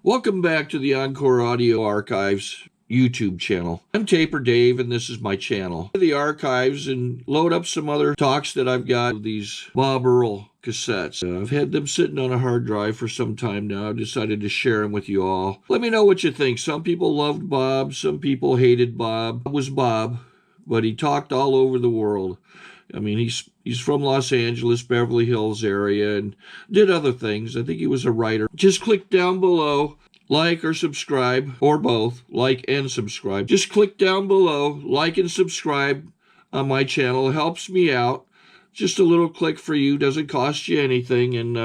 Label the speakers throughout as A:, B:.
A: Welcome back to the Encore Audio Archives YouTube channel. I'm Taper Dave, and this is my channel. The archives and load up some other talks that I've got of these Bob Earll cassettes. I've had them sitting on a hard drive for some time now. I've decided to share them with you all. Let me know what you think. Some people loved Bob. Some people hated Bob. Bob was Bob, but he talked all over the world. I mean, he's from Los Angeles, Beverly Hills area, and did other things. I think he was a writer. Just click down below, like or subscribe, or both, like and subscribe. Just click down below, like and subscribe on my channel. It helps me out. Just a little click for you, doesn't cost you anything, and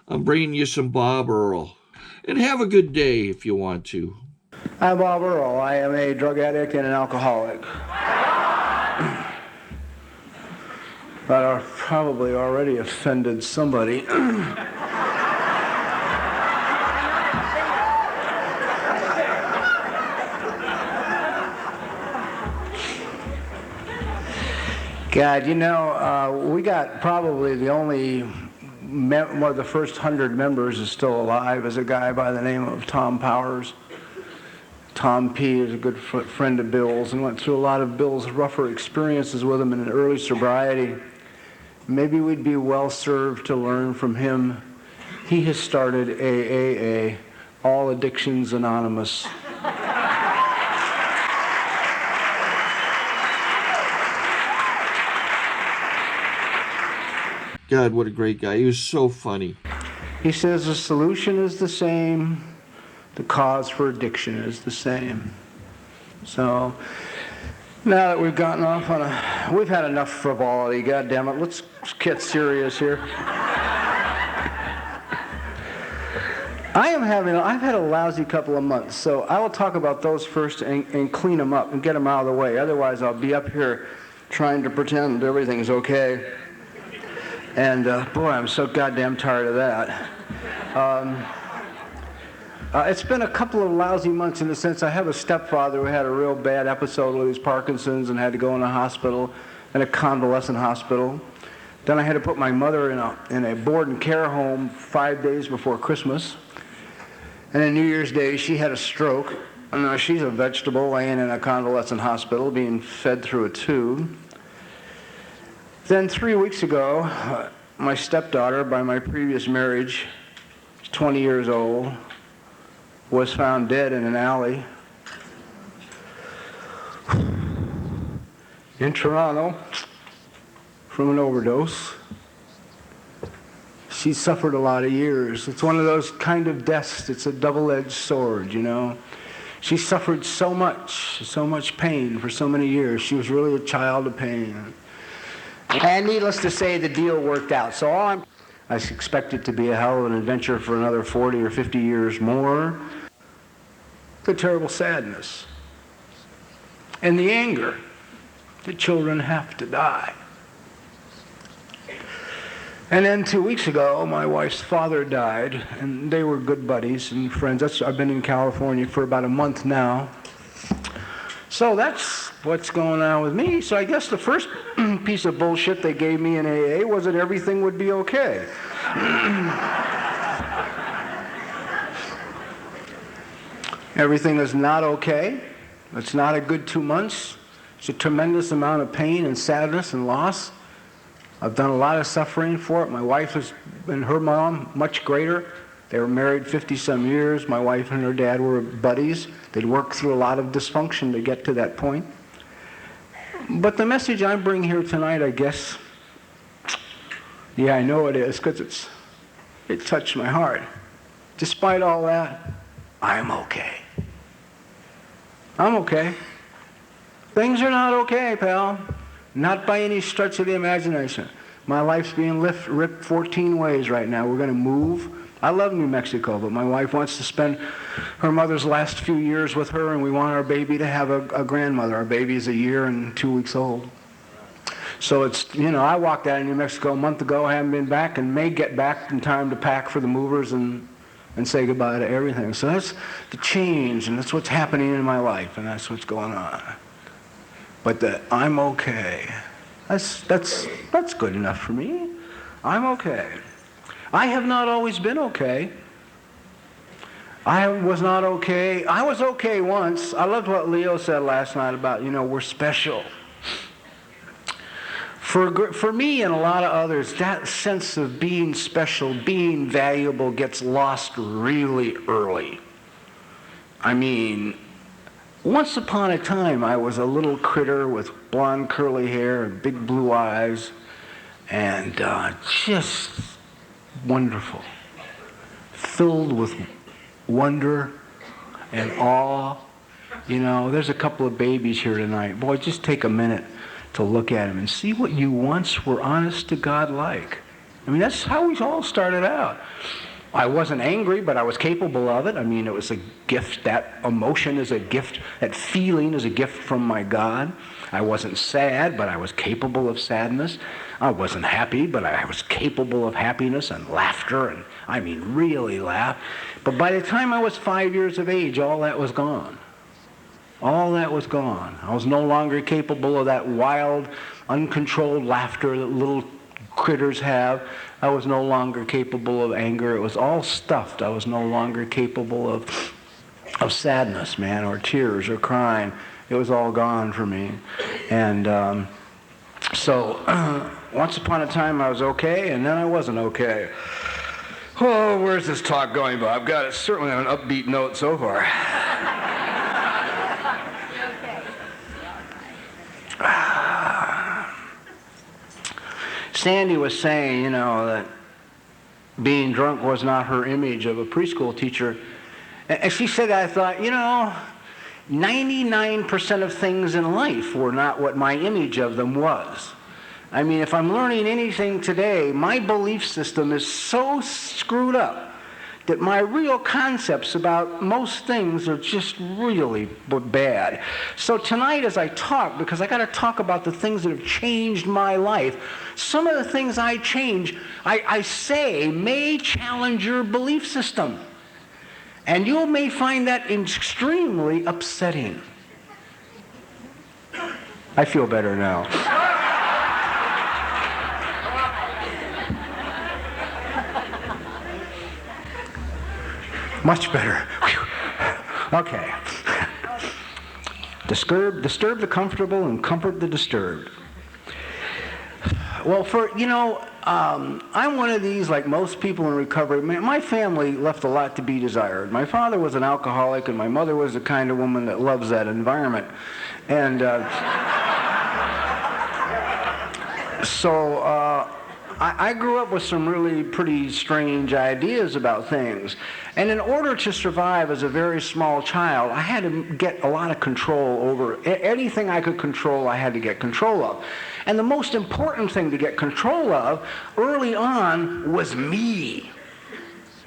A: I'm bringing you some Bob Earll. And have a good day if you want to.
B: I'm Bob Earll. I am a drug addict and an alcoholic. But I've probably already offended somebody. God, you know, we got probably the only, one of the first 100 members is still alive, is a guy by the name of Tom Powers. Tom P. is a good friend of Bill's and went through a lot of Bill's rougher experiences with him in an early sobriety. Maybe we'd be well served to learn from him. He has started AAA, All Addictions Anonymous.
A: God, what a great guy. He was so funny.
B: He says the solution is the same, the cause for addiction is the same. So now that we've gotten off on we've had enough frivolity, God damn it, let's get serious here. I've had a lousy couple of months, so I will talk about those first and clean them up and get them out of the way. Otherwise, I'll be up here trying to pretend everything's okay. And boy, I'm so goddamn tired of that. It's been a couple of lousy months in the sense I have a stepfather who had a real bad episode with his Parkinson's and had to go in a hospital, in a convalescent hospital. Then I had to put my mother in a board and care home 5 days before Christmas. And on New Year's Day, she had a stroke. And now she's a vegetable laying in a convalescent hospital being fed through a tube. Then 3 weeks ago, my stepdaughter, by my previous marriage, 20 years old, was found dead in an alley in Toronto from an overdose. She suffered a lot of years. It's one of those kind of deaths, it's a double-edged sword, you know. She suffered so much pain for so many years. She was really a child of pain. And needless to say, the deal worked out. So I expect it to be a hell of an adventure for another 40 or 50 years more. The terrible sadness and the anger that children have to die. And then 2 weeks ago, my wife's father died, and they were good buddies and friends. I've been in California for about a month now. So that's what's going on with me. So I guess the first piece of bullshit they gave me in AA was that everything would be okay. Everything is not okay. It's not a good 2 months. It's a tremendous amount of pain and sadness and loss. I've done a lot of suffering for it. My wife and her mom, much greater. They were married 50-some years. My wife and her dad were buddies. They'd worked through a lot of dysfunction to get to that point. But the message I bring here tonight, I guess, yeah, I know it is, because it touched my heart. Despite all that, I'm okay. I'm okay. Things are not okay, pal. Not by any stretch of the imagination. My life's being ripped 14 ways right now. We're going to move. I love New Mexico, but my wife wants to spend her mother's last few years with her, and we want our baby to have a grandmother. Our baby is 1 year and 2 weeks old. So it's, you know, I walked out of New Mexico a month ago, haven't been back, and may get back in time to pack for the movers and say goodbye to everything. So that's the change, and that's what's happening in my life, and that's what's going on. But I'm okay. That's good enough for me. I'm okay. I have not always been okay. I was not okay. I was okay once. I loved what Leo said last night about, we're special. For me and a lot of others, that sense of being special, being valuable gets lost really early. I mean, once upon a time, I was a little critter with blonde curly hair and big blue eyes, and just wonderful, filled with wonder and awe. There's a couple of babies here tonight. Boy, just take a minute to look at them and see what you once were honest to God like. I mean, that's how we all started out. I wasn't angry, but I was capable of it. I mean, it was a gift. That emotion is a gift. That feeling is a gift from my God. I wasn't sad, but I was capable of sadness. I wasn't happy, but I was capable of happiness and laughter, and I mean really laugh. But by the time I was 5 years of age, all that was gone. All that was gone. I was no longer capable of that wild, uncontrolled laughter that little critters have. I was no longer capable of anger. It was all stuffed. I was no longer capable of sadness, man, or tears or crying. It was all gone for me. And so once upon a time I was okay, and then I wasn't okay. Oh, where's this talk going, Bob? I've got it certainly on an upbeat note so far. Sandy was saying, that being drunk was not her image of a preschool teacher. And she said, I thought, 99% of things in life were not what my image of them was. I mean, if I'm learning anything today, my belief system is so screwed up that my real concepts about most things are just really bad. So tonight as I talk, because I got to talk about the things that have changed my life, some of the things I change, I say, may challenge your belief system. And you may find that extremely upsetting. I feel better now. Much better. Whew. Okay. Disturb the comfortable and comfort the disturbed. Well, I'm one of these, like most people in recovery. My family left a lot to be desired. My father was an alcoholic, and my mother was the kind of woman that loves that environment. And so I grew up with some really pretty strange ideas about things. And in order to survive as a very small child, I had to get a lot of control over anything I could control. I had to get control of. And the most important thing to get control of early on was me.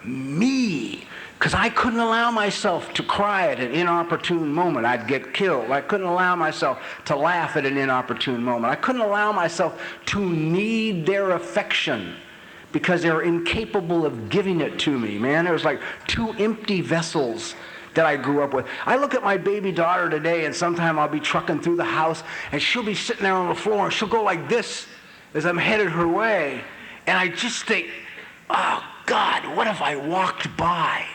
B: Me. Because I couldn't allow myself to cry at an inopportune moment. I'd get killed. I couldn't allow myself to laugh at an inopportune moment. I couldn't allow myself to need their affection because they were incapable of giving it to me, man. It was like two empty vessels that I grew up with. I look at my baby daughter today, and sometime I'll be trucking through the house, and she'll be sitting there on the floor, and she'll go like this as I'm headed her way. And I just think, oh, God, what if I walked by?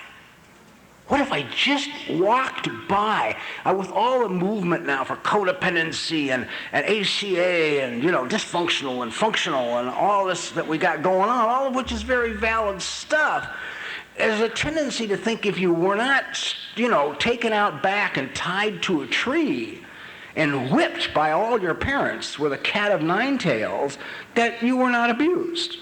B: What if I just walked by with all the movement now for codependency and ACA and, dysfunctional and functional and all this that we got going on, all of which is very valid stuff. There's a tendency to think if you were not, taken out back and tied to a tree and whipped by all your parents with a cat of nine tails, that you were not abused.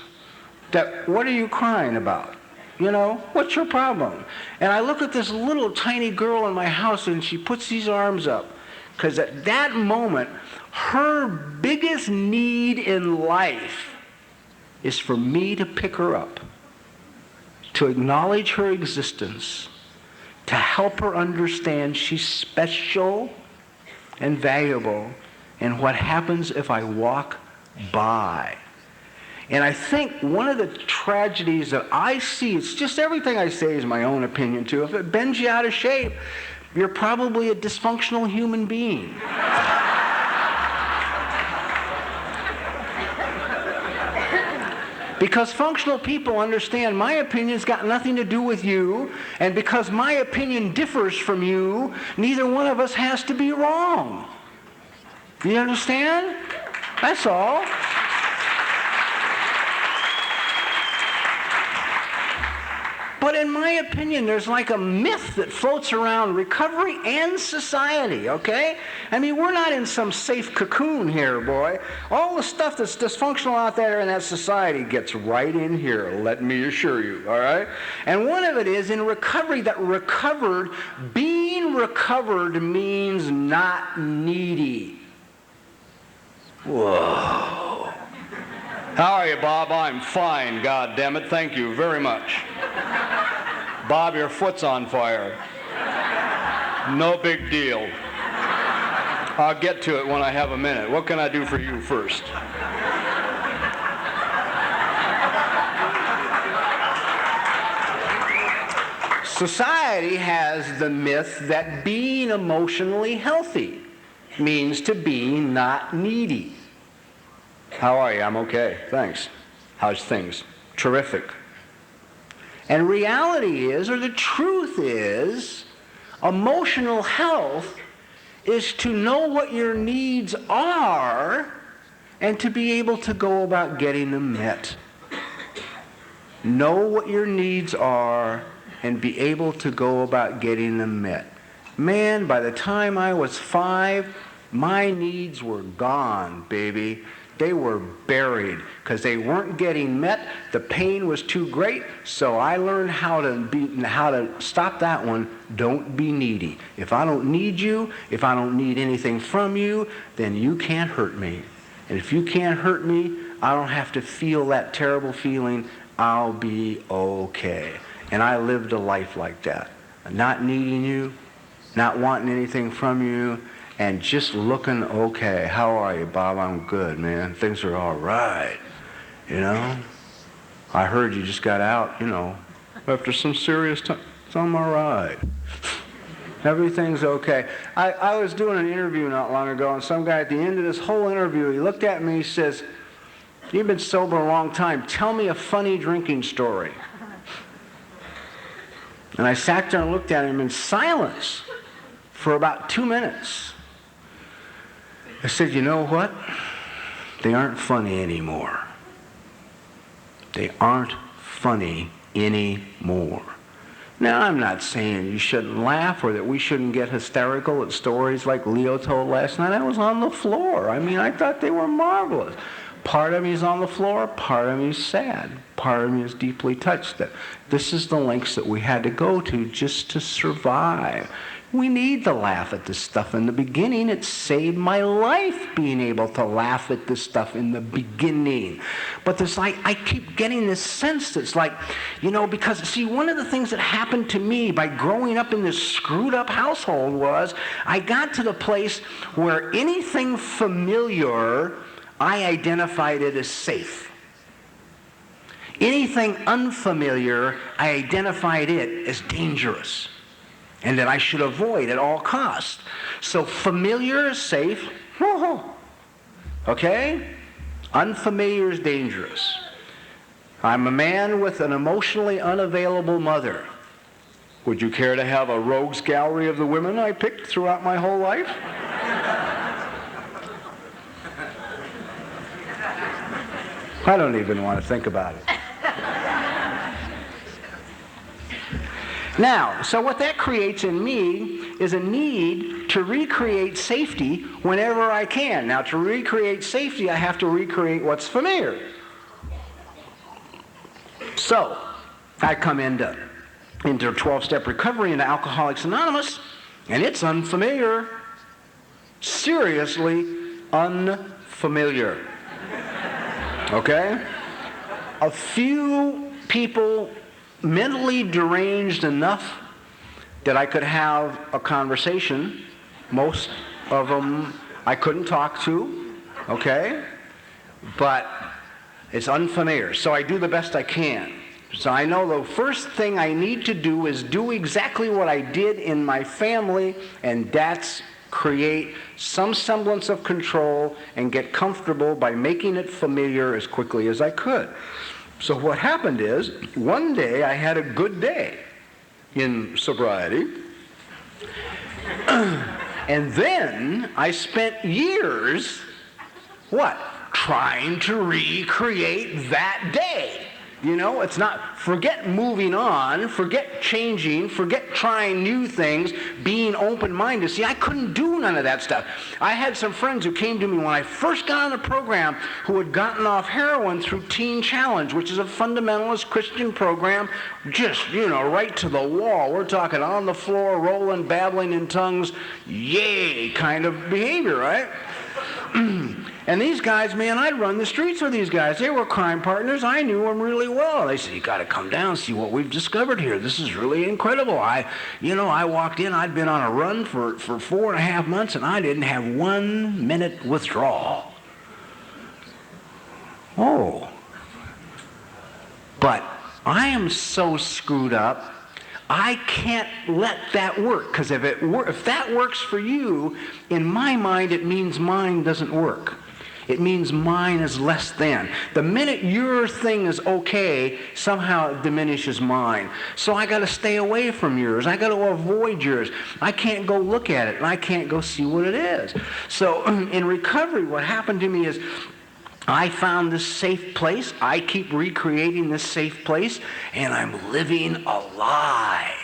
B: That what are you crying about? What's your problem? And I look at this little tiny girl in my house, and she puts these arms up. Because at that moment, her biggest need in life is for me to pick her up, to acknowledge her existence, to help her understand she's special and valuable, and what happens if I walk by. And I think one of the tragedies that I see, it's just everything I say is my own opinion too. If it bends you out of shape, you're probably a dysfunctional human being. Because functional people understand my opinion's got nothing to do with you, and because my opinion differs from you, neither one of us has to be wrong. You understand? That's all. But in my opinion, there's like a myth that floats around recovery and society, okay? I mean, we're not in some safe cocoon here, boy. All the stuff that's dysfunctional out there in that society gets right in here, let me assure you, all right? And one of it is in recovery, that recovered, being recovered means not needy. Whoa. How are you, Bob? I'm fine, God damn it. Thank you very much. Bob, your foot's on fire. No big deal. I'll get to it when I have a minute. What can I do for you first? Society has the myth that being emotionally healthy means to be not needy. How are you? I'm okay. Thanks. How's things? Terrific. And reality is, or the truth is, emotional health is to know what your needs are and to be able to go about getting them met. Know what your needs are and be able to go about getting them met. Man, by the time I was 5, my needs were gone, baby. They were buried because they weren't getting met. The pain was too great, so I learned how to stop that one. Don't be needy. If I don't need you, if I don't need anything from you, then you can't hurt me. And if you can't hurt me, I don't have to feel that terrible feeling. I'll be okay. And I lived a life like that. Not needing you, not wanting anything from you, and just looking okay. How are you, Bob? I'm good, man. Things are all right. You know? I heard you just got out, you know, after some serious time. So I'm all right. Everything's okay. I was doing an interview not long ago, and some guy at the end of this whole interview, he looked at me, he says, "You've been sober a long time. Tell me a funny drinking story." And I sat there and looked at him in silence for about 2 minutes. I said, "You know what? They aren't funny anymore. They aren't funny anymore." Now, I'm not saying you shouldn't laugh or that we shouldn't get hysterical at stories like Leo told last night. I was on the floor. I mean, I thought they were marvelous. Part of me is on the floor, part of me is sad. Part of me is deeply touched that this is the lengths that we had to go to just to survive. We need to laugh at this stuff in the beginning. It saved my life being able to laugh at this stuff in the beginning. But there's like, I keep getting this sense that's like, you know, because see, one of the things that happened to me by growing up in this screwed up household was I got to the place where anything familiar, I identified it as safe. Anything unfamiliar, I identified it as dangerous and that I should avoid at all costs. So familiar is safe, okay? Unfamiliar is dangerous. I'm a man with an emotionally unavailable mother. Would you care to have a rogues gallery of the women I picked throughout my whole life? I don't even want to think about it. Now, so what that creates in me is a need to recreate safety whenever I can. Now, to recreate safety, I have to recreate what's familiar. So, I come into 12-step recovery, into Alcoholics Anonymous, and it's unfamiliar. Seriously unfamiliar. Okay? A few people mentally deranged enough that I could have a conversation. Most of them I couldn't talk to, okay? But it's unfamiliar, so I do the best I can. So I know the first thing I need to do is do exactly what I did in my family, and that's create some semblance of control and get comfortable by making it familiar as quickly as I could. So what happened is, one day I had a good day in sobriety, and then I spent years, what? Trying to recreate that day. You know, it's not, forget moving on, forget changing, forget trying new things, being open-minded. See, I couldn't do none of that stuff. I had some friends who came to me when I first got on the program who had gotten off heroin through Teen Challenge, which is a fundamentalist Christian program, just, you know, right to the wall. We're talking on the floor, rolling, babbling in tongues, yay kind of behavior, right? And these guys, man, I'd run the streets with these guys. They were crime partners. I knew them really well. They said, you got to come down, see what we've discovered here. This is really incredible. I walked in. I'd been on a run for 4.5 months, and I didn't have 1 minute withdrawal. Oh. But I am so screwed up, I can't let that work. Because if that works for you, in my mind, it means mine doesn't work. It means mine is less than. The minute your thing is okay, somehow it diminishes mine. So I got to stay away from yours. I got to avoid yours. I can't go look at it, and I can't go see what it is. So in recovery, what happened to me is I found this safe place. I keep recreating this safe place, and I'm living a lie.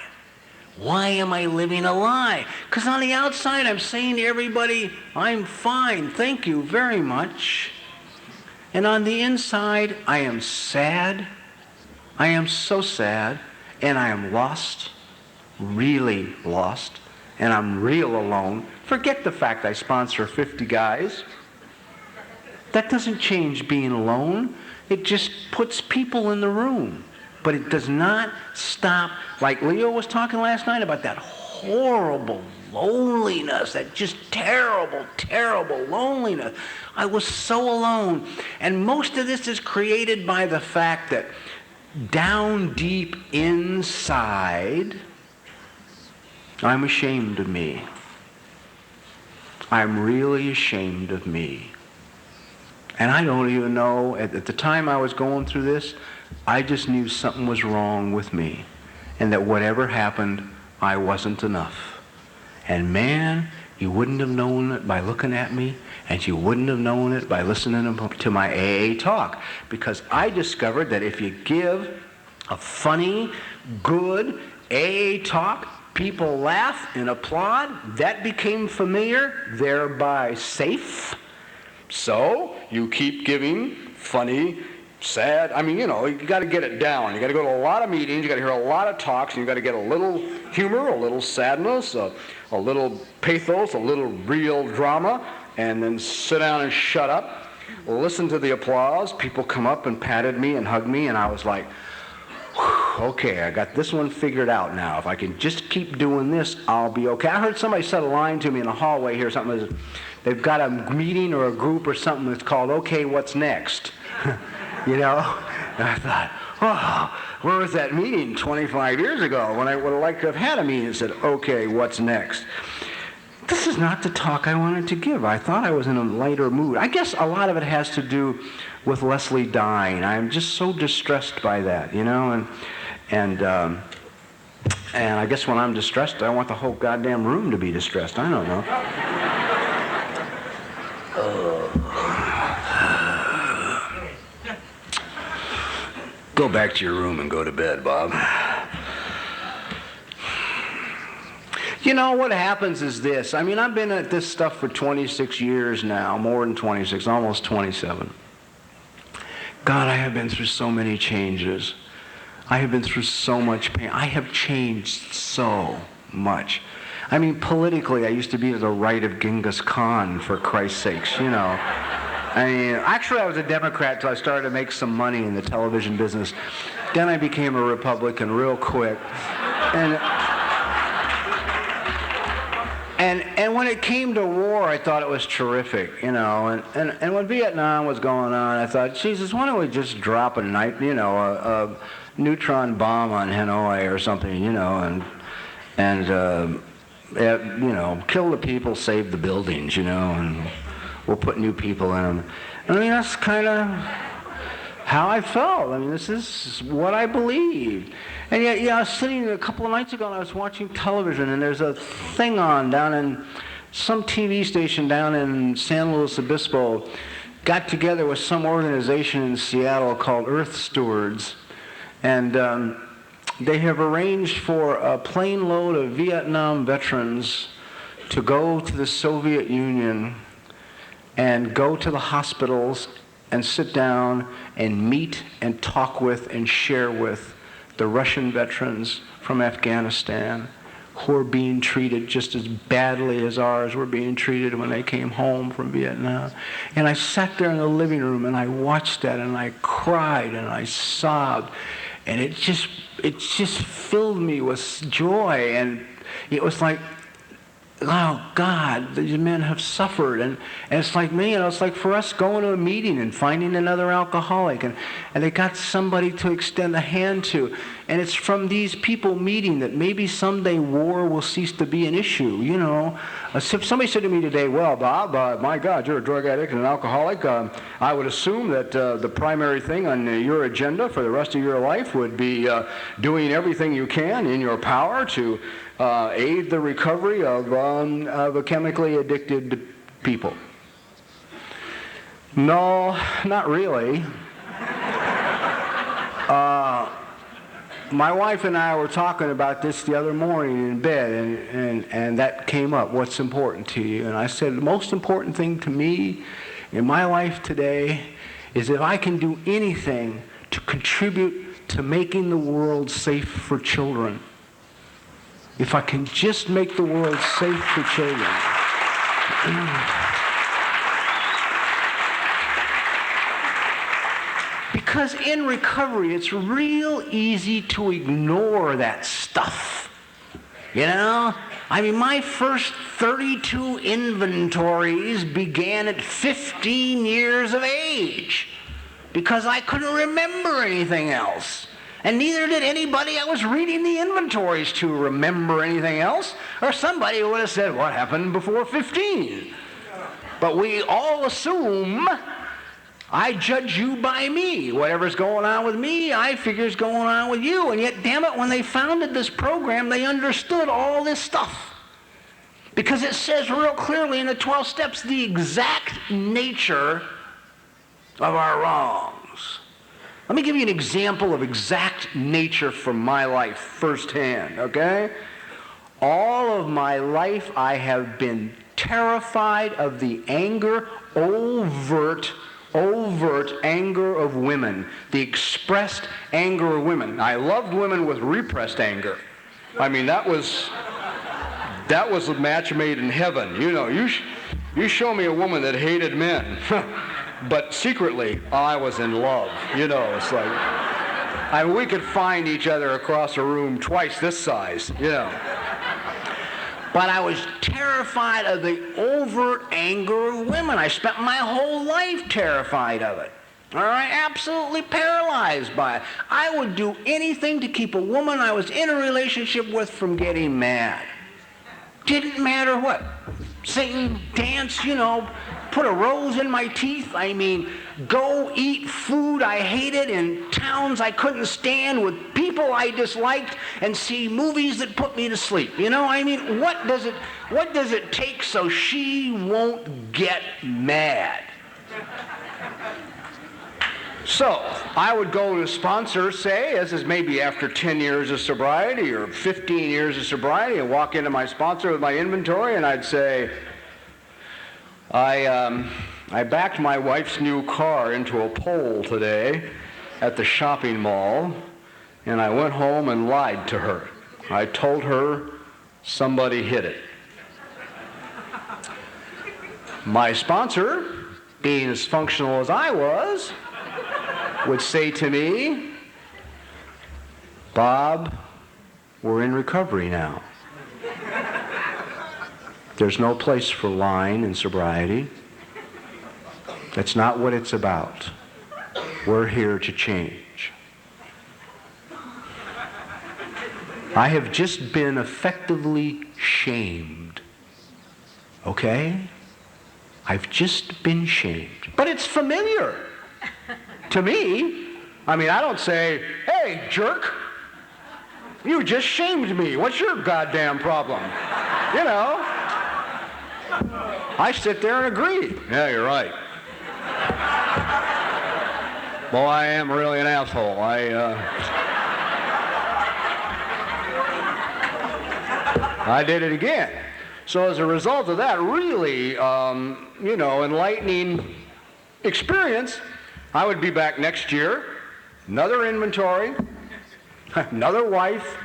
B: Why am I living a lie? Because on the outside, I'm saying to everybody, I'm fine, thank you very much. And on the inside, I am sad. I am so sad, and I am lost, really lost, and I'm real alone. Forget the fact I sponsor 50 guys. That doesn't change being alone. It just puts people in the room. But it does not stop, like Leo was talking last night about that horrible loneliness, that just terrible, terrible loneliness. I was so alone. And most of this is created by the fact that down deep inside, I'm ashamed of me. I'm really ashamed of me. And I don't even know, at the time I was going through this, I just knew something was wrong with me, and that whatever happened, I wasn't enough. And man, you wouldn't have known it by looking at me, and you wouldn't have known it by listening to my AA talk, because I discovered that if you give a funny, good AA talk, people laugh and applaud. That became familiar, thereby safe. So you keep giving funny, sad. I mean, you know, you got to get it down. You got to go to a lot of meetings. You got to hear a lot of talks. And you got to get a little humor, a little sadness, a little pathos, a little real drama, and then sit down and shut up. Listen to the applause. People come up and patted me and hugged me, and I was like, okay, I got this one figured out now. If I can just keep doing this, I'll be okay. I heard somebody said a line to me in the hallway here, something that they've got a meeting or a group or something that's called, okay, what's next? You know? And I thought, oh, where was that meeting 25 years ago when I would have liked to have had a meeting that said, okay, what's next? This is not the talk I wanted to give. I thought I was in a lighter mood. I guess a lot of it has to do with Leslie dying. I'm just so distressed by that, you know? And I guess when I'm distressed, I want the whole goddamn room to be distressed. I don't know. Go back to your room and go to bed, Bob. You know, what happens is this. I mean, I've been at this stuff for 26 years now, more than 26, almost 27. God, I have been through so many changes. I have been through so much pain. I have changed so much. I mean, politically, I used to be to the right of Genghis Khan, for Christ's sakes, you know. I mean, actually, I was a Democrat till I started to make some money in the television business. Then I became a Republican real quick. And when it came to war, I thought it was terrific, you know. And when Vietnam was going on, I thought, Jesus, why don't we just drop a neutron bomb on Hanoi or something, you know, and you know, kill the people, save the buildings, you know, and we'll put new people in them. I mean, that's kind of how I felt. I mean, this is what I believed. And yet, I was sitting a couple of nights ago and I was watching television, and there's a thing on down in some TV station down in San Luis Obispo, got together with some organization in Seattle called Earth Stewards, and they have arranged for a plane load of Vietnam veterans to go to the Soviet Union and go to the hospitals and sit down and meet and talk with and share with the Russian veterans from Afghanistan who are being treated just as badly as ours were being treated when they came home from Vietnam. And I sat there in the living room and I watched that and I cried and I sobbed. And it just filled me with joy. And it was like, oh God, these men have suffered. And it's like me, it's like for us going to a meeting and finding another alcoholic, and they got somebody to extend a hand to. And it's from these people meeting that maybe someday war will cease to be an issue, you know. Somebody said to me today, well, Bob, my God, you're a drug addict and an alcoholic. I would assume that the primary thing on your agenda for the rest of your life would be doing everything you can in your power to aid the recovery of chemically addicted people. No, not really. My wife and I were talking about this the other morning in bed, and that came up, what's important to you? And I said, the most important thing to me in my life today is if I can do anything to contribute to making the world safe for children. If I can just make the world safe for children. Because in recovery, it's real easy to ignore that stuff. You know? I mean, my first 32 inventories began at 15 years of age because I couldn't remember anything else. And neither did anybody I was reading the inventories to remember anything else, or somebody would have said, what happened before 15? But we all assume I judge you by me. Whatever's going on with me, I figure is going on with you. And yet, damn it, when they founded this program, they understood all this stuff. Because it says real clearly in the 12 steps the exact nature of our wrongs. Let me give you an example of exact nature from my life firsthand, okay? All of my life I have been terrified of the anger, overt anger of women, the expressed anger of women. I loved women with repressed anger. I mean, that was a match made in heaven. You know, you show me a woman that hated men, but secretly I was in love. You know, it's like, we could find each other across a room twice this size, you know. But I was terrified of the overt anger of women. I spent my whole life terrified of it. All right, absolutely paralyzed by it. I would do anything to keep a woman I was in a relationship with from getting mad. Didn't matter what. Sing, dance, you know, put a rose in my teeth. I mean, go eat food I hated in towns I couldn't stand with people I disliked and see movies that put me to sleep. You know, I mean, what does it take so she won't get mad? So, I would go to a sponsor, say, this is maybe after 10 years of sobriety or 15 years of sobriety, and walk into my sponsor with my inventory, and I'd say, I backed my wife's new car into a pole today at the shopping mall, and I went home and lied to her. I told her somebody hit it. My sponsor, being as functional as I was, would say to me, Bob, we're in recovery now. There's no place for lying in sobriety. That's not what it's about. We're here to change. I have just been effectively shamed. Okay? I've just been shamed. But it's familiar. To me, I mean, I don't say, hey, jerk, you just shamed me. What's your goddamn problem? You know? I sit there and agree. Yeah, you're right. Boy, I am really an asshole. I did it again. So as a result of that really, enlightening experience, I would be back next year, another inventory, another wife,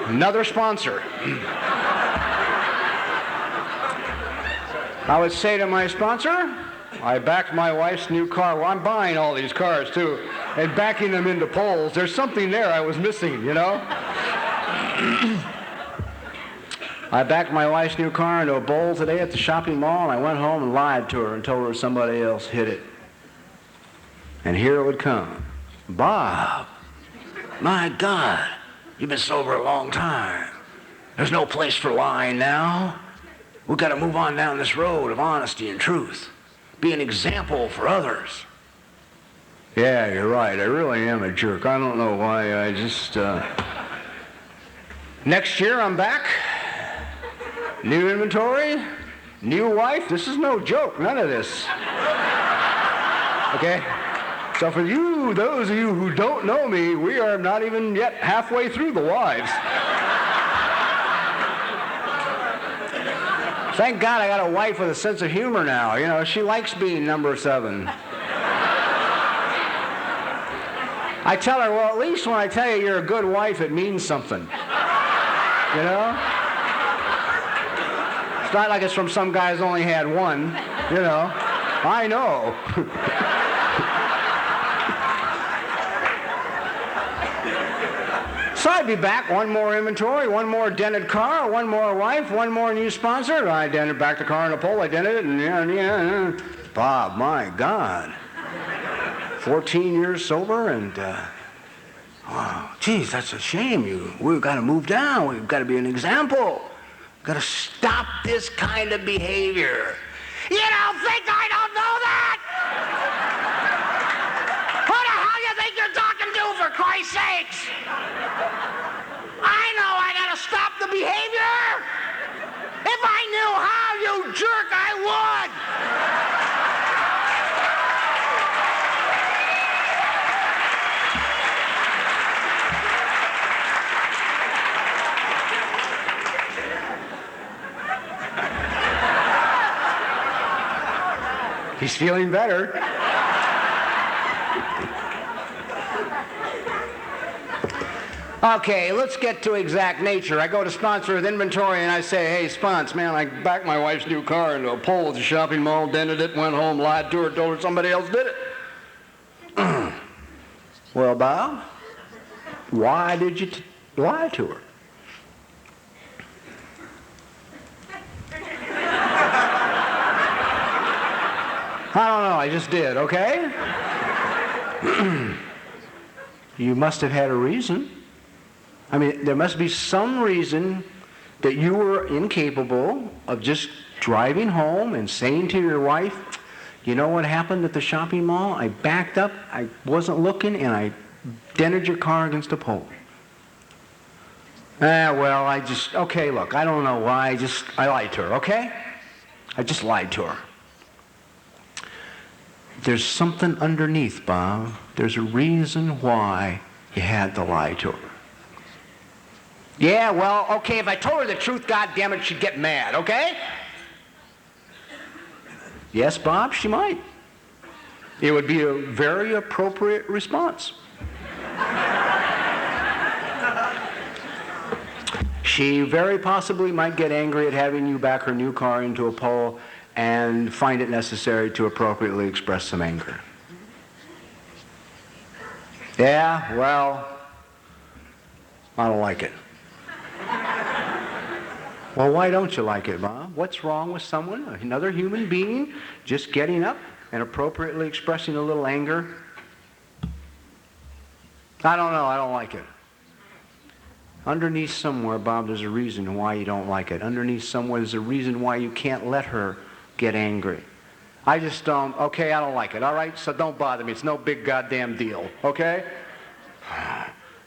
B: another sponsor. I would say to my sponsor, I backed my wife's new car. Well, I'm buying all these cars, too, and backing them into poles. There's something there I was missing, you know? I backed my wife's new car into a bowl today at the shopping mall, and I went home and lied to her and told her somebody else hit it. And here it would come. Bob, my God, you've been sober a long time. There's no place for lying now. We've got to move on down this road of honesty and truth. Be an example for others. Yeah, you're right. I really am a jerk. I don't know why. I just... Next year, I'm back. New inventory. New wife. This is no joke. None of this. Okay? So for you, those of you who don't know me, we are not even yet halfway through the wives. Thank God I got a wife with a sense of humor now. You know, she likes being number 7. I tell her, well, at least when I tell you you're a good wife, it means something. You know? It's not like it's from some guy who's only had one. You know? I know. So I'd be back, one more inventory, one more dented car, one more wife, one more new sponsor. I dented back the car in a pole, I dented it, and yeah. Bob, my God. 14 years sober, and, oh, geez, that's a shame. We've got to move down. We've got to be an example. We've got to stop this kind of behavior. You don't think I don't know that? Who the hell you think you're talking to, for Christ's sakes? I know I gotta stop the behavior. If I knew how, you jerk, I would. He's feeling better. Okay, let's get to exact nature. I go to sponsor with inventory and I say, hey, spons, man, I backed my wife's new car into a pole at the shopping mall, dented it, went home, lied to her, told her somebody else did it. Well, Bob, why did you lie to her? I don't know, I just did, okay? You must have had a reason. I mean, there must be some reason that you were incapable of just driving home and saying to your wife, you know what happened at the shopping mall? I backed up, I wasn't looking, and I dented your car against a pole. Okay, look, I don't know why, I lied to her, okay? I just lied to her. There's something underneath, Bob. There's a reason why you had to lie to her. Yeah, well, okay, if I told her the truth, goddammit, she'd get mad, okay? Yes, Bob, she might. It would be a very appropriate response. She very possibly might get angry at having you back her new car into a pole and find it necessary to appropriately express some anger. Yeah, well, I don't like it. Well, why don't you like it, Bob? What's wrong with someone, another human being, just getting up and appropriately expressing a little anger? I don't know, I don't like it. Underneath somewhere, Bob, there's a reason why you don't like it. Underneath somewhere, there's a reason why you can't let her get angry. I just don't, okay, I don't like it, all right? So don't bother me. It's no big goddamn deal, okay?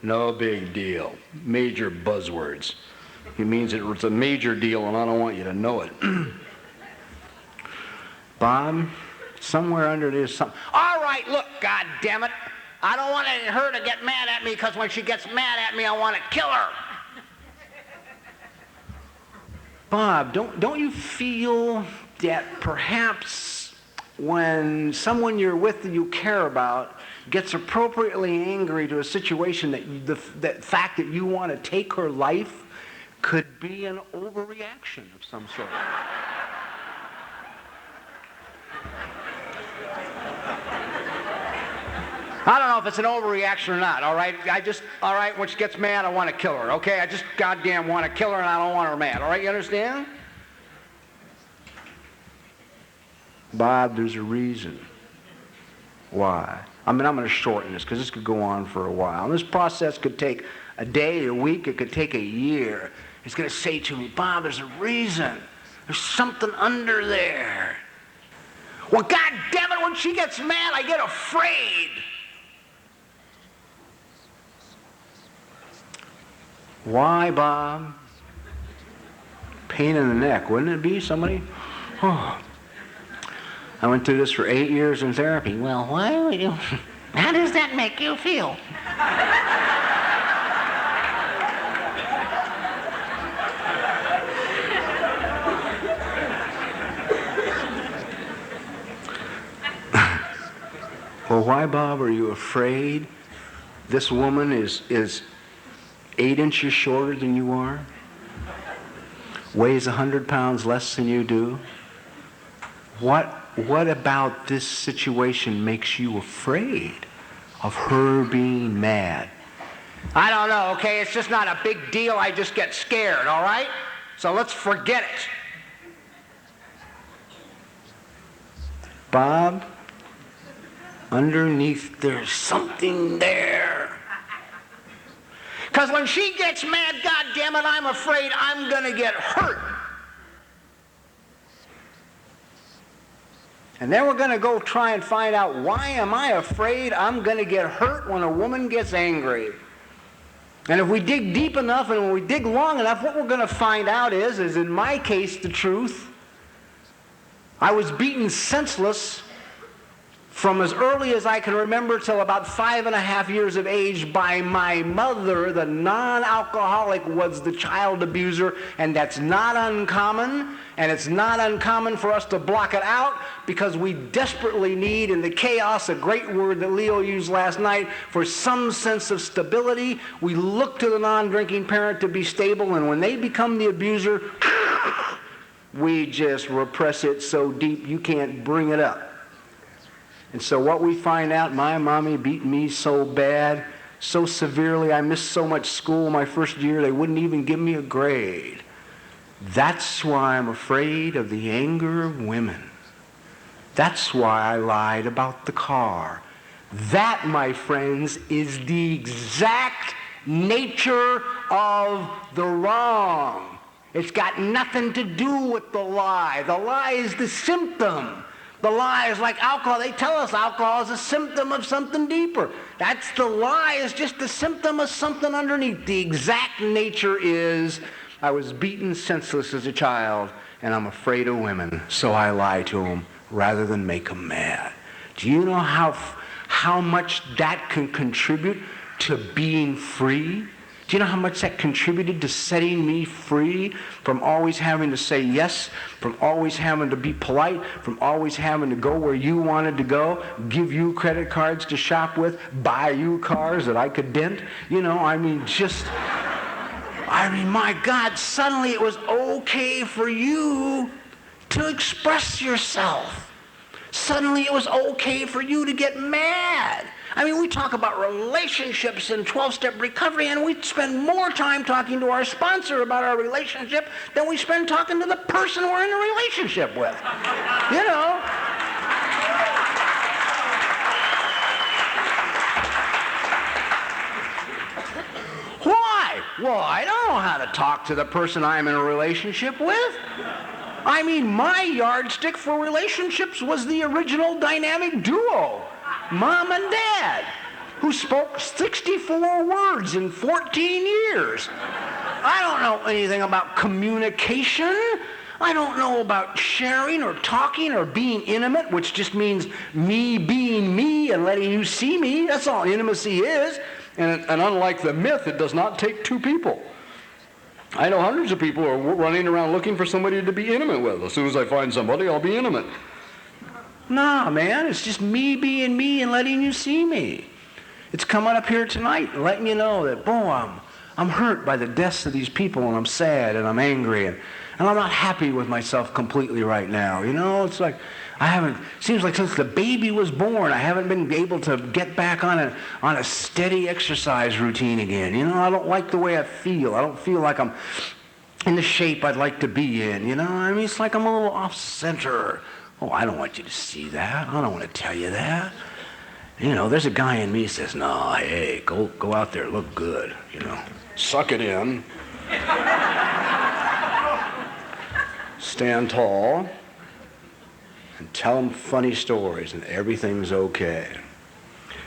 B: No big deal. Major buzzwords. He means it's a major deal, and I don't want you to know it. Bob, somewhere under this, all right, look, goddammit. I don't want her to get mad at me, because when she gets mad at me, I want to kill her. Bob, don't you feel that perhaps when someone you're with that you care about gets appropriately angry to a situation that the fact that you want to take her life could be an overreaction of some sort? I don't know if it's an overreaction or not, all right? All right, when she gets mad, I want to kill her, okay? I just goddamn want to kill her, and I don't want her mad, all right? You understand? Bob, there's a reason why. I mean, I'm going to shorten this, because this could go on for a while. And this process could take a day, a week, it could take a year. It's going to say to me, Bob, there's a reason. There's something under there. Well, goddammit, when she gets mad, I get afraid. Why, Bob? Pain in the neck, wouldn't it be, somebody? Oh. I went through this for 8 years in therapy. Well, why would you? How does that make you feel? Well, why, Bob, are you afraid this woman is 8 inches shorter than you are? Weighs 100 pounds less than you do? What about this situation makes you afraid of her being mad? I don't know, okay? It's just not a big deal. I just get scared, all right? So let's forget it. Bob, underneath there's something there. Because when she gets mad, goddammit, I'm afraid I'm going to get hurt. And then we're going to go try and find out, why am I afraid I'm going to get hurt when a woman gets angry? And if we dig deep enough and when we dig long enough, what we're going to find out is in my case, the truth, I was beaten senseless from as early as I can remember till about 5.5 years of age by my mother. The non-alcoholic was the child abuser, and that's not uncommon, and it's not uncommon for us to block it out because we desperately need, in the chaos, a great word that Leo used last night, for some sense of stability. We look to the non-drinking parent to be stable, and when they become the abuser, we just repress it so deep you can't bring it up. And so what we find out, my mommy beat me so bad, so severely, I missed so much school my first year, they wouldn't even give me a grade. That's why I'm afraid of the anger of women. That's why I lied about the car. That, my friends, is the exact nature of the wrong. It's got nothing to do with the lie. The lie is the symptom. The lie is like alcohol. They tell us alcohol is a symptom of something deeper. That's the lie, is just the symptom of something underneath. The exact nature is, I was beaten senseless as a child, and I'm afraid of women, so I lie to them rather than make them mad. Do you know how much that can contribute to being free? Do you know how much that contributed to setting me free from always having to say yes, from always having to be polite, from always having to go where you wanted to go, give you credit cards to shop with, buy you cars that I could dent? You know, my God, suddenly it was okay for you to express yourself. Suddenly it was okay for you to get mad. I mean, we talk about relationships in 12-step recovery, and we spend more time talking to our sponsor about our relationship than we spend talking to the person we're in a relationship with. You know? Why? Well, I don't know how to talk to the person I'm in a relationship with. I mean, my yardstick for relationships was the original dynamic duo, Mom and Dad, who spoke 64 words in 14 years. I don't know anything about communication. I don't know about sharing or talking or being intimate, which just means me being me and letting you see me. That's all intimacy is. And unlike the myth, it does not take two people. I know hundreds of people who are running around looking for somebody to be intimate with. As soon as I find somebody, I'll be intimate. Nah, man, it's just me being me and letting you see me. It's coming up here tonight and letting you know that, boy, I'm hurt by the deaths of these people, and I'm sad, and I'm angry, and I'm not happy with myself completely right now. You know, it's like seems like since the baby was born, I haven't been able to get back on a steady exercise routine again. You know, I don't like the way I feel. I don't feel like I'm in the shape I'd like to be in. You know, I mean, it's like I'm a little off center. Oh, I don't want you to see that. I don't want to tell you that. You know, there's a guy in me that says, no, hey, go out there, look good, you know. Suck it in. Stand tall. And tell them funny stories, and everything's okay.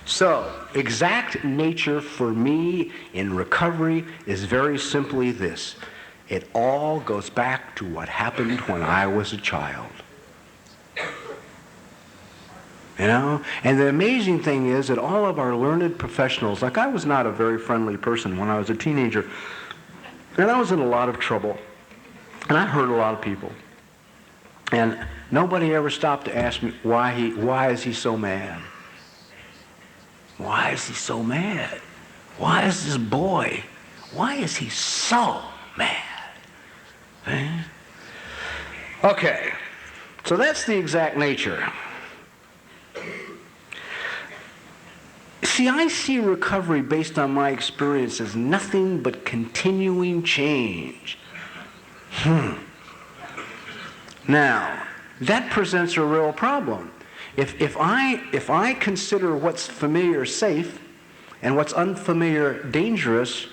B: So, exact nature for me in recovery is very simply this. It all goes back to what happened when I was a child. You know? And the amazing thing is that all of our learned professionals, like I was not a very friendly person when I was a teenager, and I was in a lot of trouble, and I hurt a lot of people. And nobody ever stopped to ask me why is he so mad? Why is he so mad? Why is this boy, why is he so mad? Eh? Okay, so that's the exact nature. See, I see recovery based on my experience as nothing but continuing change. Now, that presents a real problem. If I consider what's familiar safe and what's unfamiliar dangerous,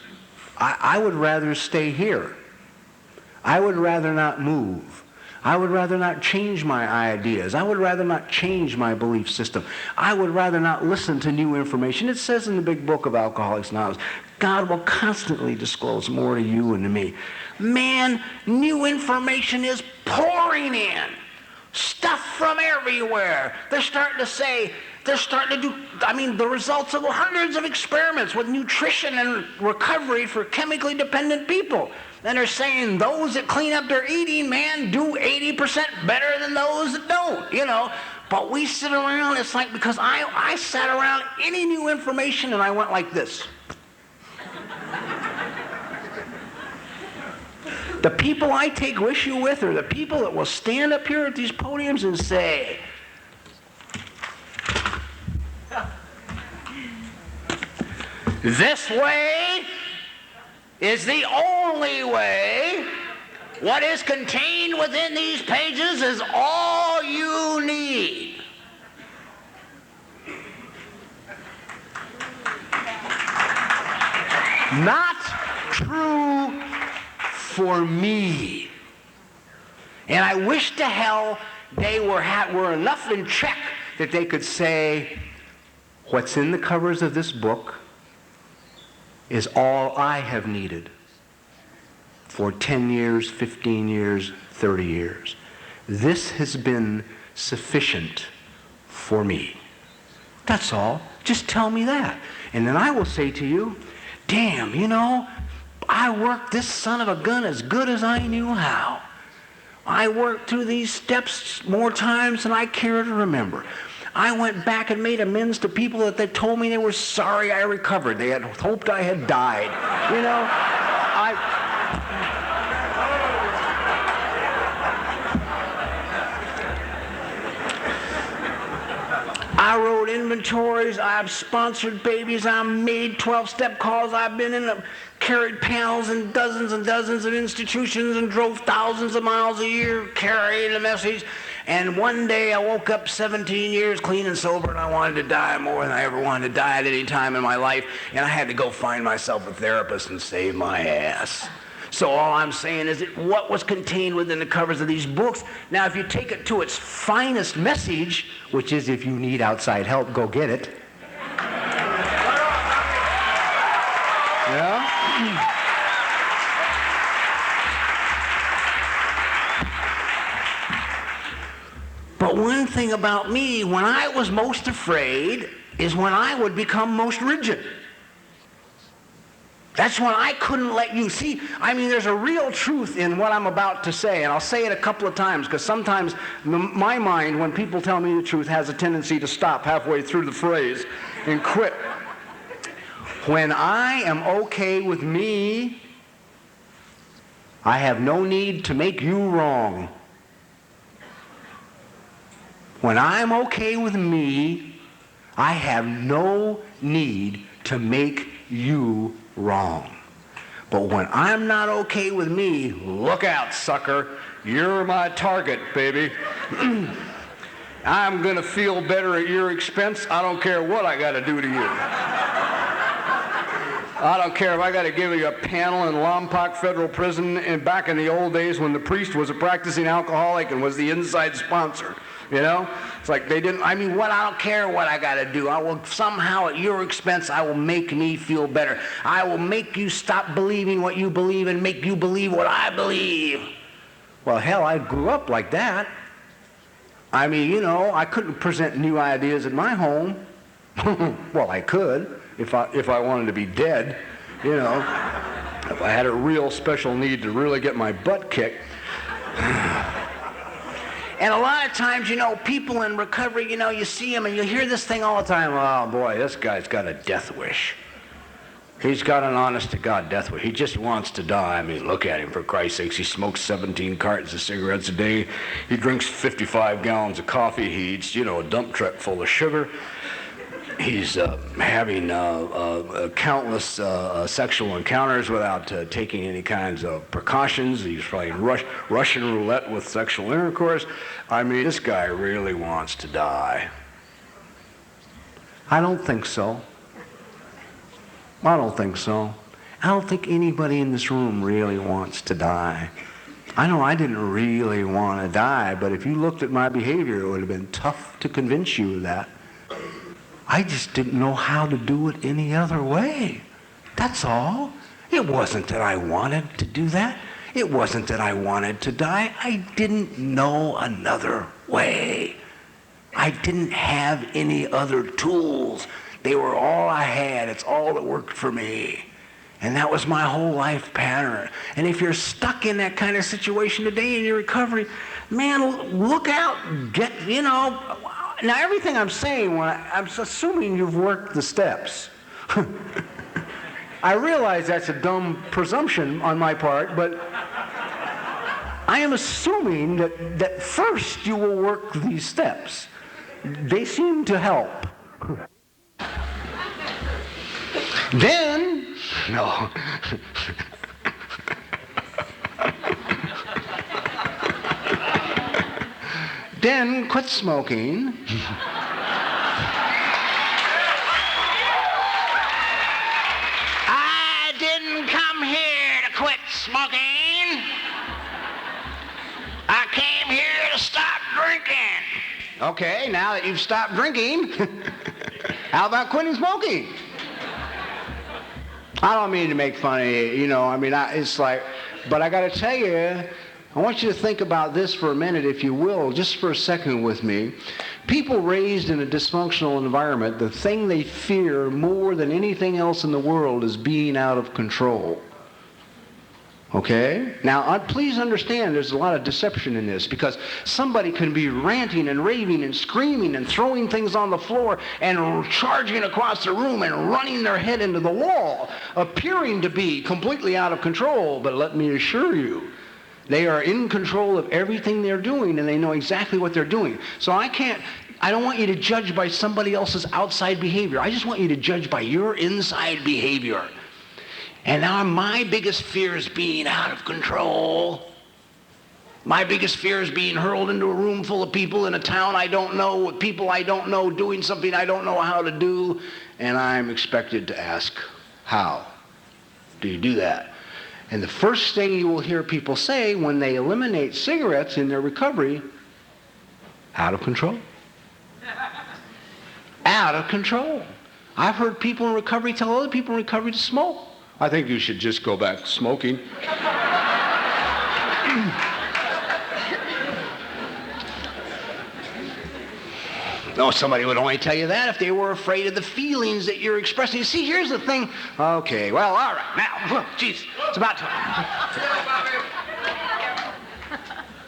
B: I would rather stay here. I would rather not move. I would rather not change my ideas. I would rather not change my belief system. I would rather not listen to new information. It says in the big book of Alcoholics Anonymous, God will constantly disclose more to you and to me. Man, new information is pouring in. Stuff from everywhere. They're starting to do, the results of hundreds of experiments with nutrition and recovery for chemically dependent people. And they're saying those that clean up their eating, man, do 80% better than those that don't, you know. But we sit around, it's like, because I sat around any new information and I went like this. The people I take issue with are the people that will stand up here at these podiums and say, this way is the only way. What is contained within these pages is all you need. Not true for me. And I wish to hell they were enough in check that they could say, what's in the covers of this book is all I have needed for 10 years, 15 years, 30 years. This has been sufficient for me. That's all. Just tell me that. And then I will say to you, damn, you know, I worked this son of a gun as good as I knew how. I worked through these steps more times than I care to remember. I went back and made amends to people that they told me they were sorry I recovered. They had hoped I had died. You know, I wrote inventories, I've sponsored babies, I made 12-step calls, I've been in them, carried panels in dozens and dozens of institutions and drove thousands of miles a year carrying the message. And one day I woke up 17 years clean and sober, and I wanted to die more than I ever wanted to die at any time in my life. And I had to go find myself a therapist and save my ass. So all I'm saying is that what was contained within the covers of these books, now if you take it to its finest message, which is if you need outside help, go get it. Yeah? But one thing about me, when I was most afraid, is when I would become most rigid. That's when I couldn't let you see. I mean, there's a real truth in what I'm about to say, and I'll say it a couple of times, because sometimes my mind, when people tell me the truth, has a tendency to stop halfway through the phrase and quit. When I am okay with me, I have no need to make you wrong. When I'm okay with me, I have no need to make you wrong. But when I'm not okay with me, look out, sucker. You're my target, baby. I'm going to feel better at your expense. I don't care what I got to do to you. I don't care if I got to give you a panel in Lompoc Federal Prison and back in the old days when the priest was a practicing alcoholic and was the inside sponsor. You know? It's like they didn't, I mean, I don't care what I got to do. I will somehow, at your expense, I will make me feel better. I will make you stop believing what you believe and make you believe what I believe. Well, hell, I grew up like that. I mean, you know, I couldn't present new ideas at my home. Well, I could if I wanted to be dead, you know. If I had a real special need to really get my butt kicked. And a lot of times, you know, people in recovery, you know, you see them and you hear this thing all the time. Oh, boy, this guy's got a death wish. He's got an honest-to-God death wish. He just wants to die. I mean, look at him, for Christ's sakes. He smokes 17 cartons of cigarettes a day. He drinks 55 gallons of coffee. He eats, you know, a dump truck full of sugar. He's having countless sexual encounters without taking any kinds of precautions. He's playing Russian roulette with sexual intercourse. I mean, this guy really wants to die. I don't think so. I don't think so. I don't think anybody in this room really wants to die. I know I didn't really want to die, but if you looked at my behavior, it would have been tough to convince you of that. I just didn't know how to do it any other way. That's all. It wasn't that I wanted to do that. It wasn't that I wanted to die. I didn't know another way. I didn't have any other tools. They were all I had. It's all that worked for me. And that was my whole life pattern. And if you're stuck in that kind of situation today in your recovery, man, look out. Get, you know, now everything I'm saying, I'm assuming you've worked the steps. I realize that's a dumb presumption on my part, but I am assuming that first you will work these steps. They seem to help. Then, no. Then quit smoking. I didn't come here to quit smoking. I came here to stop drinking. Okay, now that you've stopped drinking, how about quitting smoking? I don't mean to make fun of you, you know, I mean, it's like, but I got to tell you, I want you to think about this for a minute, if you will, just for a second with me. People raised in a dysfunctional environment, the thing they fear more than anything else in the world is being out of control. Okay? Now, please understand there's a lot of deception in this, because somebody can be ranting and raving and screaming and throwing things on the floor and charging across the room and running their head into the wall, appearing to be completely out of control. But let me assure you, they are in control of everything they're doing, and they know exactly what they're doing. So I don't want you to judge by somebody else's outside behavior. I just want you to judge by your inside behavior. And now my biggest fear is being out of control. My biggest fear is being hurled into a room full of people in a town I don't know, with people I don't know, doing something I don't know how to do, and I'm expected to ask, how do you do that? And the first thing you will hear people say when they eliminate cigarettes in their recovery, out of control. Out of control. I've heard people in recovery tell other people in recovery to smoke. I think you should just go back smoking. No, somebody would only tell you that if they were afraid of the feelings that you're expressing. See, here's the thing. Okay, well, all right. Now, geez, it's about time.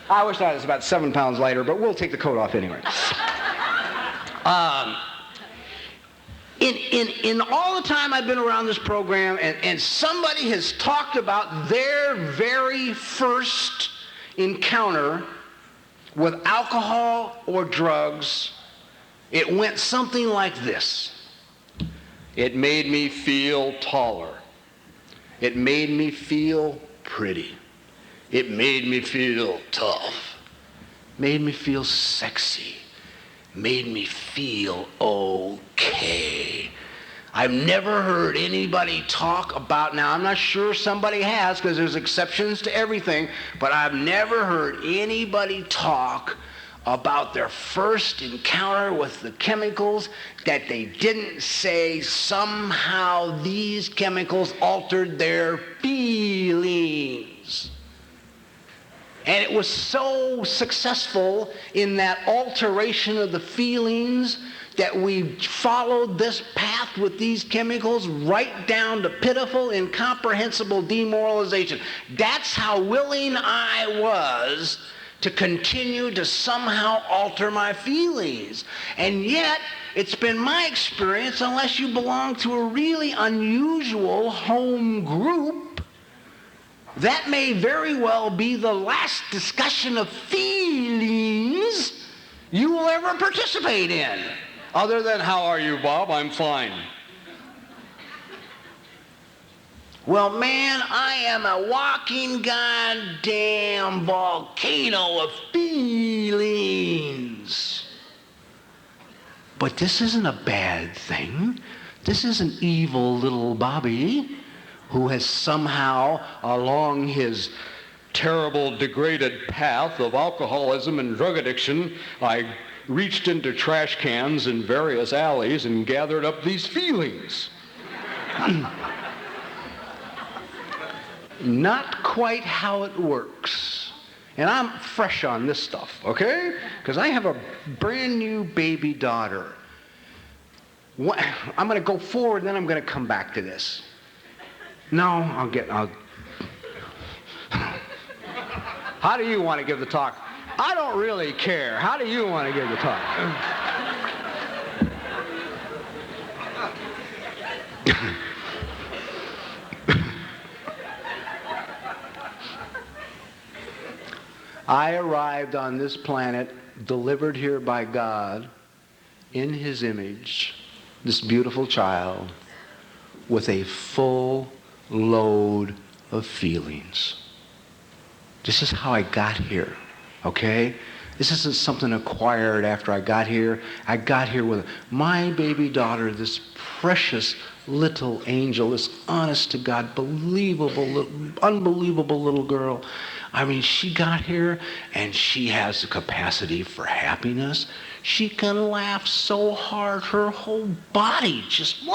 B: I wish I was about 7 pounds lighter, but we'll take the coat off anyway. In all the time I've been around this program, and somebody has talked about their very first encounter with alcohol or drugs, it went something like this. It made me feel taller. It made me feel pretty. It made me feel tough. Made me feel sexy. Made me feel okay. I've never heard anybody talk about, now I'm not sure somebody has because there's exceptions to everything, but I've never heard anybody talk about their first encounter with the chemicals that they didn't say somehow these chemicals altered their feelings. And it was so successful in that alteration of the feelings that we followed this path with these chemicals right down to pitiful, incomprehensible demoralization. That's how willing I was to continue to somehow alter my feelings. And yet, it's been my experience, unless you belong to a really unusual home group, that may very well be the last discussion of feelings you will ever participate in. Other than, how are you, Bob? I'm fine. Well, man, I am a walking goddamn volcano of feelings. But this isn't a bad thing. This isn't evil little Bobby who has somehow, along his terrible, degraded path of alcoholism and drug addiction, I reached into trash cans in various alleys and gathered up these feelings. Not quite how it works. And I'm fresh on this stuff, okay? Because I have a brand new baby daughter. I'm going to go forward, and then I'm going to come back to this. No, How do you want to give the talk? I don't really care. How do you want to give the talk? I arrived on this planet, delivered here by God, in His image, this beautiful child, with a full load of feelings. This is how I got here, okay? This isn't something acquired after I got here. I got here with my baby daughter, this precious little angel, this honest to God, unbelievable little girl. I mean, she got here and she has the capacity for happiness. She can laugh so hard her whole body just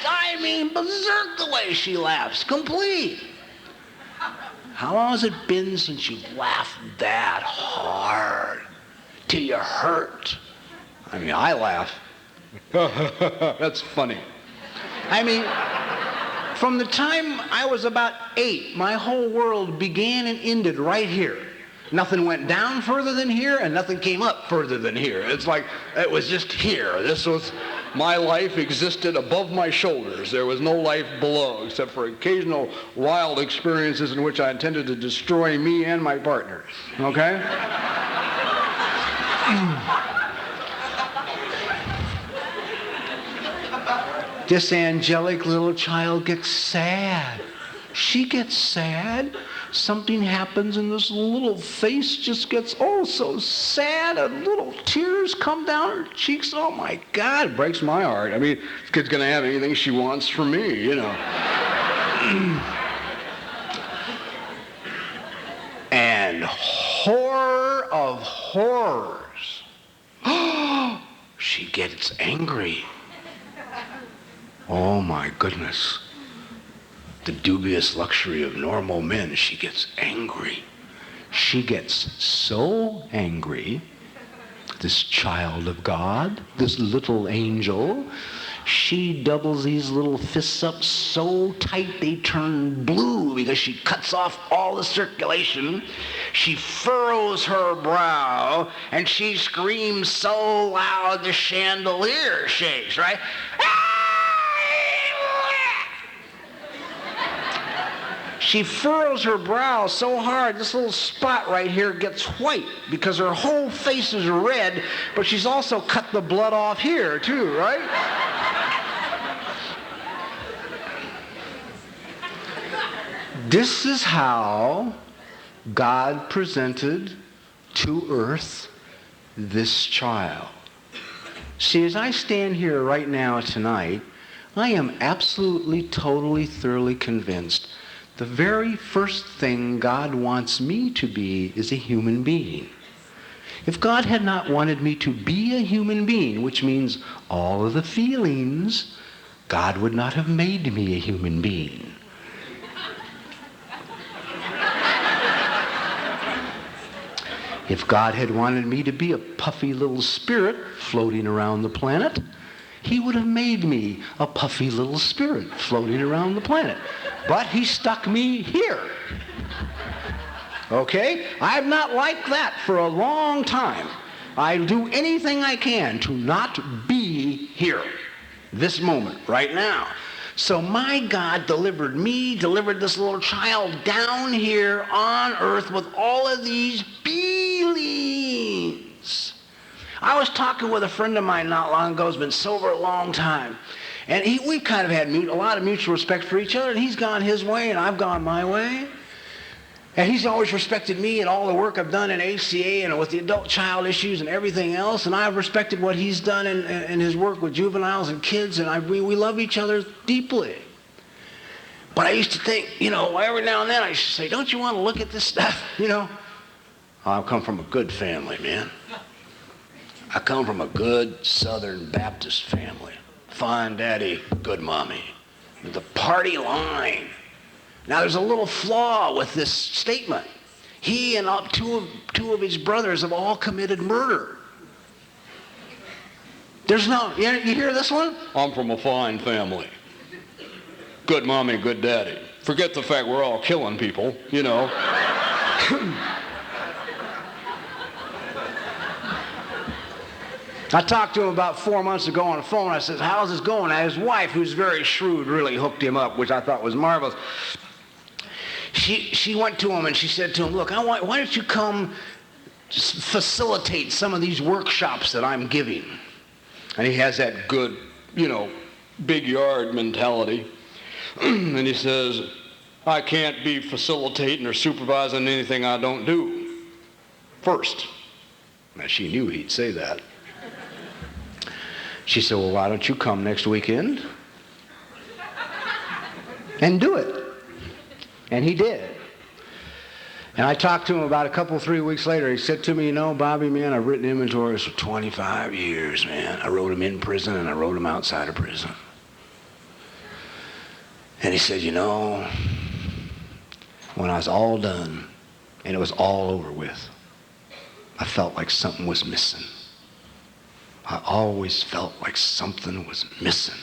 B: I mean, berserk the way she laughs, complete. How long has it been since you've laughed that hard till you hurt? I mean, I laugh. That's funny. I mean, from the time I was about 8, my whole world began and ended right here. Nothing went down further than here, and nothing came up further than here. It's like it was just here. This was, my life existed above my shoulders. There was no life below, except for occasional wild experiences in which I intended to destroy me and my partner. Okay? This angelic little child gets sad. She gets sad. Something happens and this little face just gets, oh, so sad, and little tears come down her cheeks. Oh, my God, it breaks my heart. I mean, this kid's going to have anything she wants from me, you know. And horror of horrors. She gets angry. Oh, my goodness. The dubious luxury of normal men, she gets angry. She gets so angry, this child of God, this little angel, she doubles these little fists up so tight they turn blue because she cuts off all the circulation. She furrows her brow and she screams so loud the chandelier shakes, right? She furrows her brow so hard, this little spot right here gets white because her whole face is red, but she's also cut the blood off here too, right? This is how God presented to earth this child. See, as I stand here right now tonight, I am absolutely, totally, thoroughly convinced the very first thing God wants me to be is a human being. If God had not wanted me to be a human being, which means all of the feelings, God would not have made me a human being. If God had wanted me to be a puffy little spirit floating around the planet, he would have made me a puffy little spirit floating around the planet. But he stuck me here. Okay? I'm not like that for a long time. I do anything I can to not be here, this moment, right now. So my God delivered me, delivered this little child down here on earth with all of these feelings. I was talking with a friend of mine not long ago who's been sober a long time. And we've kind of had a lot of mutual respect for each other, and he's gone his way and I've gone my way. And he's always respected me and all the work I've done in ACA and with the adult child issues and everything else. And I've respected what he's done in his work with juveniles and kids. And we love each other deeply. But I used to think, every now and then I used to say, don't you want to look at this stuff? I come from a good family, man. I come from a good Southern Baptist family. Fine daddy, good mommy. The party line. Now, there's a little flaw with this statement. He and two of his brothers have all committed murder. You hear this one? I'm from a fine family. Good mommy, good daddy. Forget the fact we're all killing people, I talked to him about 4 months ago on the phone. I said, how's this going? And his wife, who's very shrewd, really hooked him up, which I thought was marvelous. She went to him and she said to him, look, why don't you come facilitate some of these workshops that I'm giving? And he has that good, big yard mentality. And he says, I can't be facilitating or supervising anything I don't do first. Now, she knew he'd say that. She said, well, why don't you come next weekend and do it? And he did. And I talked to him about 3 weeks later. He said to me, Bobby, man, I've written inventories for 25 years, man. I wrote them in prison and I wrote them outside of prison. And he said, when I was all done and it was all over with, I felt like something was missing. I always felt like something was missing.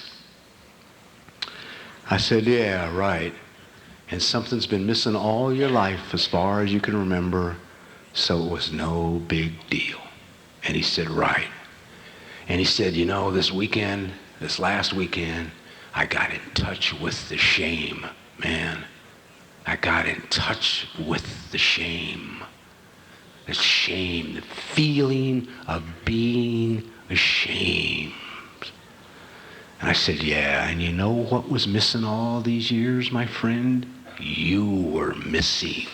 B: I said, yeah, right. And something's been missing all your life as far as you can remember, so it was no big deal. And he said, right. And he said, this last weekend, I got in touch with the shame, man. I got in touch with the shame. The shame, the feeling of being ashamed. And I said, yeah, and you know what was missing all these years, my friend? you were missing.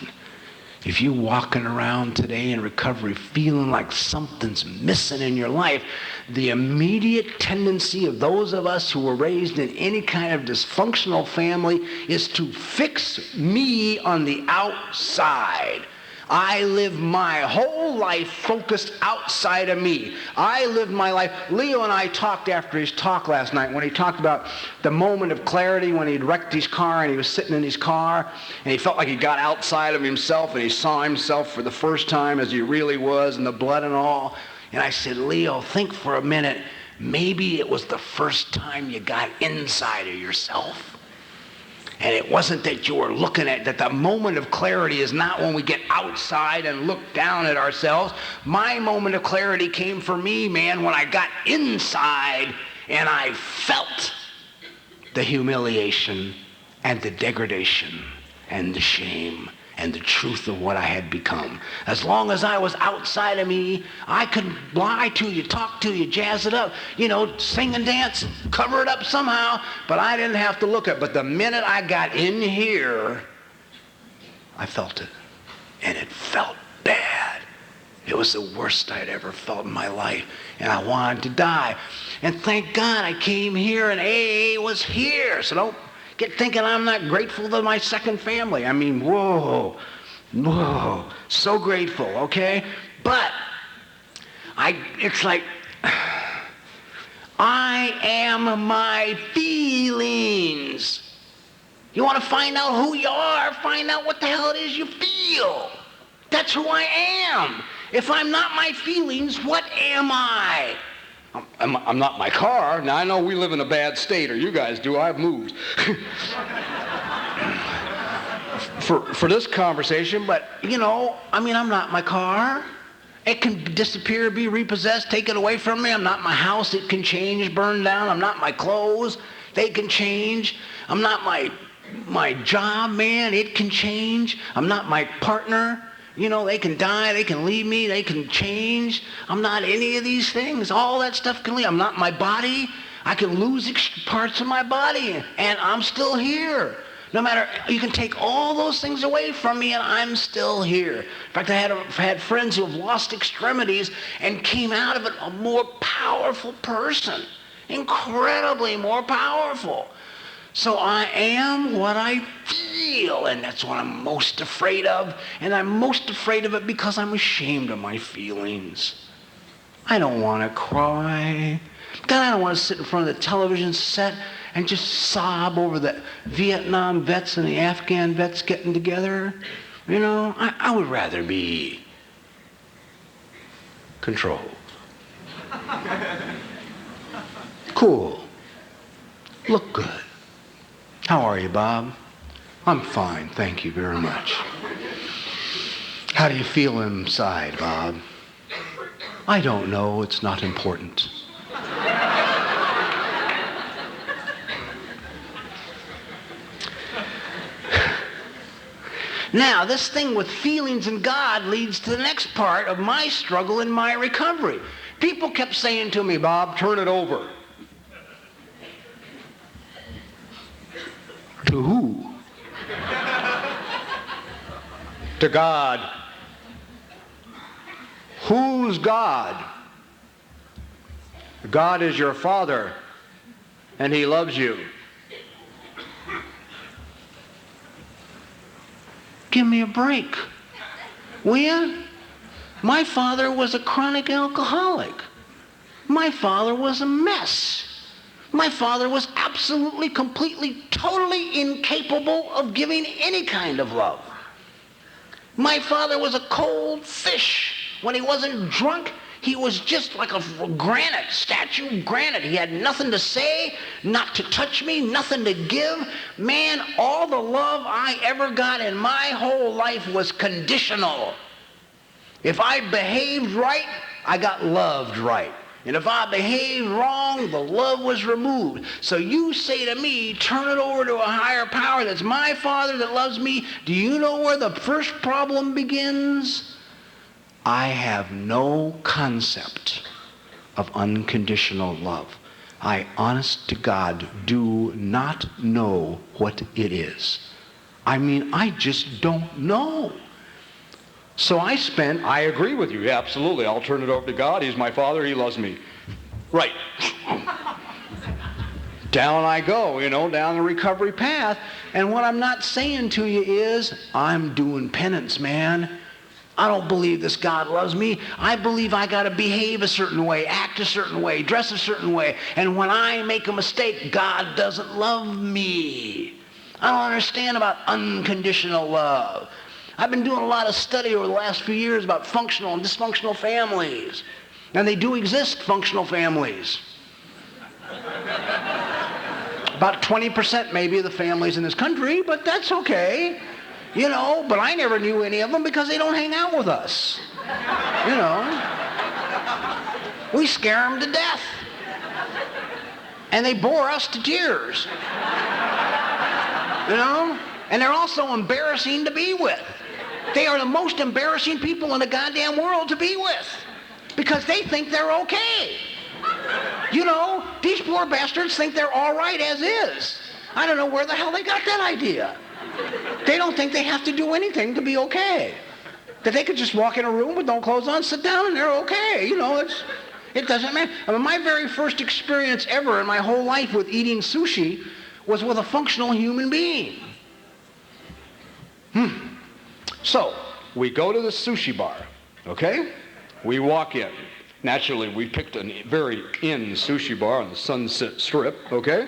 B: If you're walking around today in recovery feeling like something's missing in your life, the immediate tendency of those of us who were raised in any kind of dysfunctional family is to fix me on the outside. I live my whole life focused outside of me. I lived my life. Leo and I talked after his talk last night when he talked about the moment of clarity when he'd wrecked his car and he was sitting in his car and he felt like he got outside of himself and he saw himself for the first time as he really was and the blood and all. And I said, Leo, think for a minute. Maybe it was the first time you got inside of yourself. And it wasn't that you were looking at, that the moment of clarity is not when we get outside and look down at ourselves. My moment of clarity came for me, man, when I got inside and I felt the humiliation and the degradation and the shame and the truth of what I had become. As long as I was outside of me, I could lie to you, talk to you, jazz it up, sing and dance, cover it up somehow, but I didn't have to look at it. But the minute I got in here, I felt it, and it felt bad. It was the worst I'd ever felt in my life, and I wanted to die. And thank God I came here, and AA was here, so don't get thinking I'm not grateful to my second family. I mean, whoa, so grateful, okay? But it's like, I am my feelings. You want to find out who you are? Find out what the hell it is you feel. That's who I am. If I'm not my feelings, what am I? I'm not my car. Now, I know we live in a bad state, or you guys do. I've moved. for this conversation, but, I'm not my car. It can disappear, be repossessed, taken away from me. I'm not my house. It can change, burn down. I'm not my clothes. They can change. I'm not my job, man. It can change. I'm not my partner. They can die, they can leave me, they can change. I'm not any of these things. All that stuff can leave. I'm not my body. I can lose parts of my body, and I'm still here. No matter, you can take all those things away from me, and I'm still here. In fact, I had friends who have lost extremities and came out of it a more powerful person. Incredibly more powerful. So I am what I feel, and that's what I'm most afraid of. And I'm most afraid of it because I'm ashamed of my feelings. I don't want to cry. God, I don't want to sit in front of the television set and just sob over the Vietnam vets and the Afghan vets getting together. I would rather be controlled. Cool. Look good. How are you, Bob? I'm fine, thank you very much. How do you feel inside, Bob? I don't know, it's not important. Now, this thing with feelings and God leads to the next part of my struggle in my recovery. People kept saying to me, Bob, turn it over. To who? To God. Who's God? God is your Father, and He loves you. Give me a break. Will you? My father was a chronic alcoholic. My father was a mess. My father was absolutely, completely, totally incapable of giving any kind of love. My father was a cold fish. When he wasn't drunk, he was just like a statue of granite. He had nothing to say, not to touch me, nothing to give. Man, all the love I ever got in my whole life was conditional. If I behaved right, I got loved right. And if I behaved wrong, the love was removed. So you say to me, turn it over to a higher power that's my Father that loves me. Do you know where the first problem begins? I have no concept of unconditional love. I, honest to God, do not know what it is. I mean, I just don't know. So I agree with you, yeah, absolutely. I'll turn it over to God. He's my Father. He loves me. Right. Down I go, down the recovery path. And what I'm not saying to you is, I'm doing penance, man. I don't believe this God loves me. I believe I got to behave a certain way, act a certain way, dress a certain way. And when I make a mistake, God doesn't love me. I don't understand about unconditional love. I've been doing a lot of study over the last few years about functional and dysfunctional families. And they do exist, functional families. About 20% maybe of the families in this country, but that's okay. But I never knew any of them because they don't hang out with us. We scare them to death. And they bore us to tears. And they're also embarrassing to be with. They are the most embarrassing people in the goddamn world to be with because they think they're okay. These poor bastards think they're all right as is. I don't know where the hell they got that idea. They don't think they have to do anything to be okay. That they could just walk in a room with no clothes on, sit down, and they're okay. It doesn't matter. I mean, my very first experience ever in my whole life with eating sushi was with a functional human being. So, we go to the sushi bar, okay? We walk in. Naturally, we picked a very in sushi bar on the Sunset Strip, okay?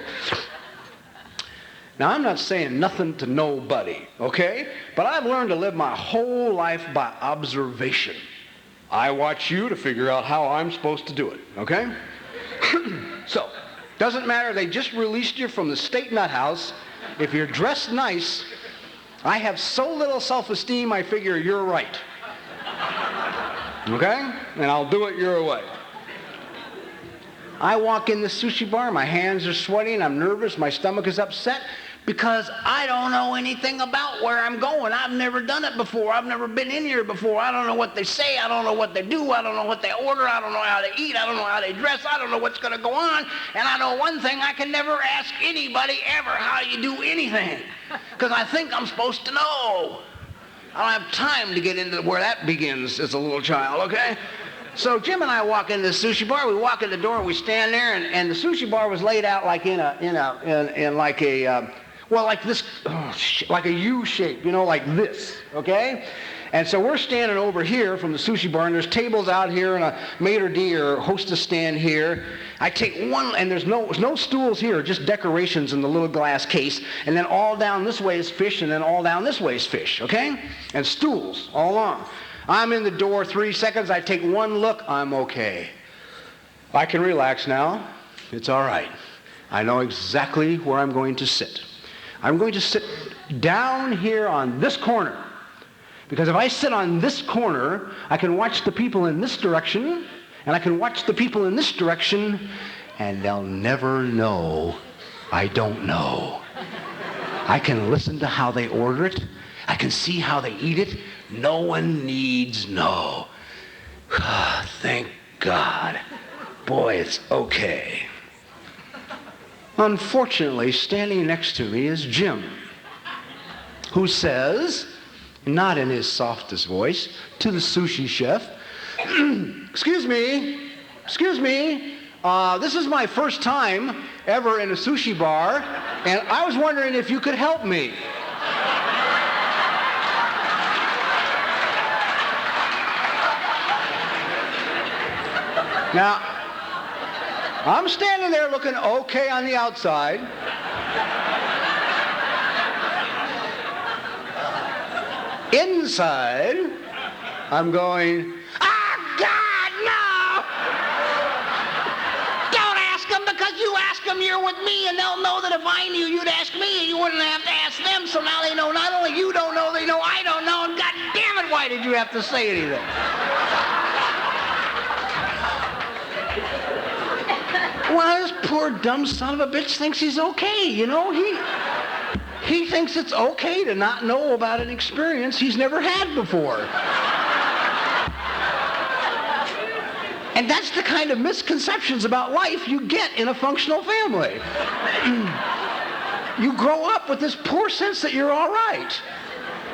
B: Now, I'm not saying nothing to nobody, okay? But I've learned to live my whole life by observation. I watch you to figure out how I'm supposed to do it, okay? So, doesn't matter, they just released you from the state nut house. If you're dressed nice, I have so little self-esteem, I figure you're right. Okay? And I'll do it your way. I walk in the sushi bar, my hands are sweating, I'm nervous, my stomach is upset because I don't know anything about where I'm going. I've never done it before. I've never been in here before. I don't know what they say. I don't know what they do. I don't know what they order. I don't know how they eat. I don't know how they dress. I don't know what's going to go on. And I know one thing, I can never ask anybody ever how you do anything because I think I'm supposed to know. I don't have time to get into where that begins as a little child, okay? So Jim and I walk into the sushi bar. We walk in the door. We stand there, and the sushi bar was laid out like like a U shape, like this, okay? And so we're standing over here from the sushi bar, and there's tables out here and a maitre d' or hostess stand here. I take one, and there's no stools here, just decorations in the little glass case, and then all down this way is fish, and then all down this way is fish, okay? And stools all along. I'm in the door 3 seconds. I take one look. I'm okay. I can relax now. It's all right. I know exactly where I'm going to sit. I'm going to sit down here on this corner. Because if I sit on this corner, I can watch the people in this direction, and I can watch the people in this direction, and they'll never know I don't know. I can listen to how they order it. I can see how they eat it. No one needs know. Thank God. Boy, it's okay. Unfortunately, standing next to me is Jim, who says, not in his softest voice, to the sushi chef, excuse me, this is my first time ever in a sushi bar, and I was wondering if you could help me. Now, I'm standing there looking okay on the outside. Inside, I'm going, God, no! Don't ask them because you ask them, you're with me, and they'll know that if I knew you'd ask me, and you wouldn't have to ask them, so now they know not only you don't know, they know I don't know, and God damn it, why did you have to say anything? Well, this poor dumb son of a bitch thinks he's okay, He thinks it's okay to not know about an experience he's never had before. And that's the kind of misconceptions about life you get in a functional family. You grow up with this poor sense that you're all right.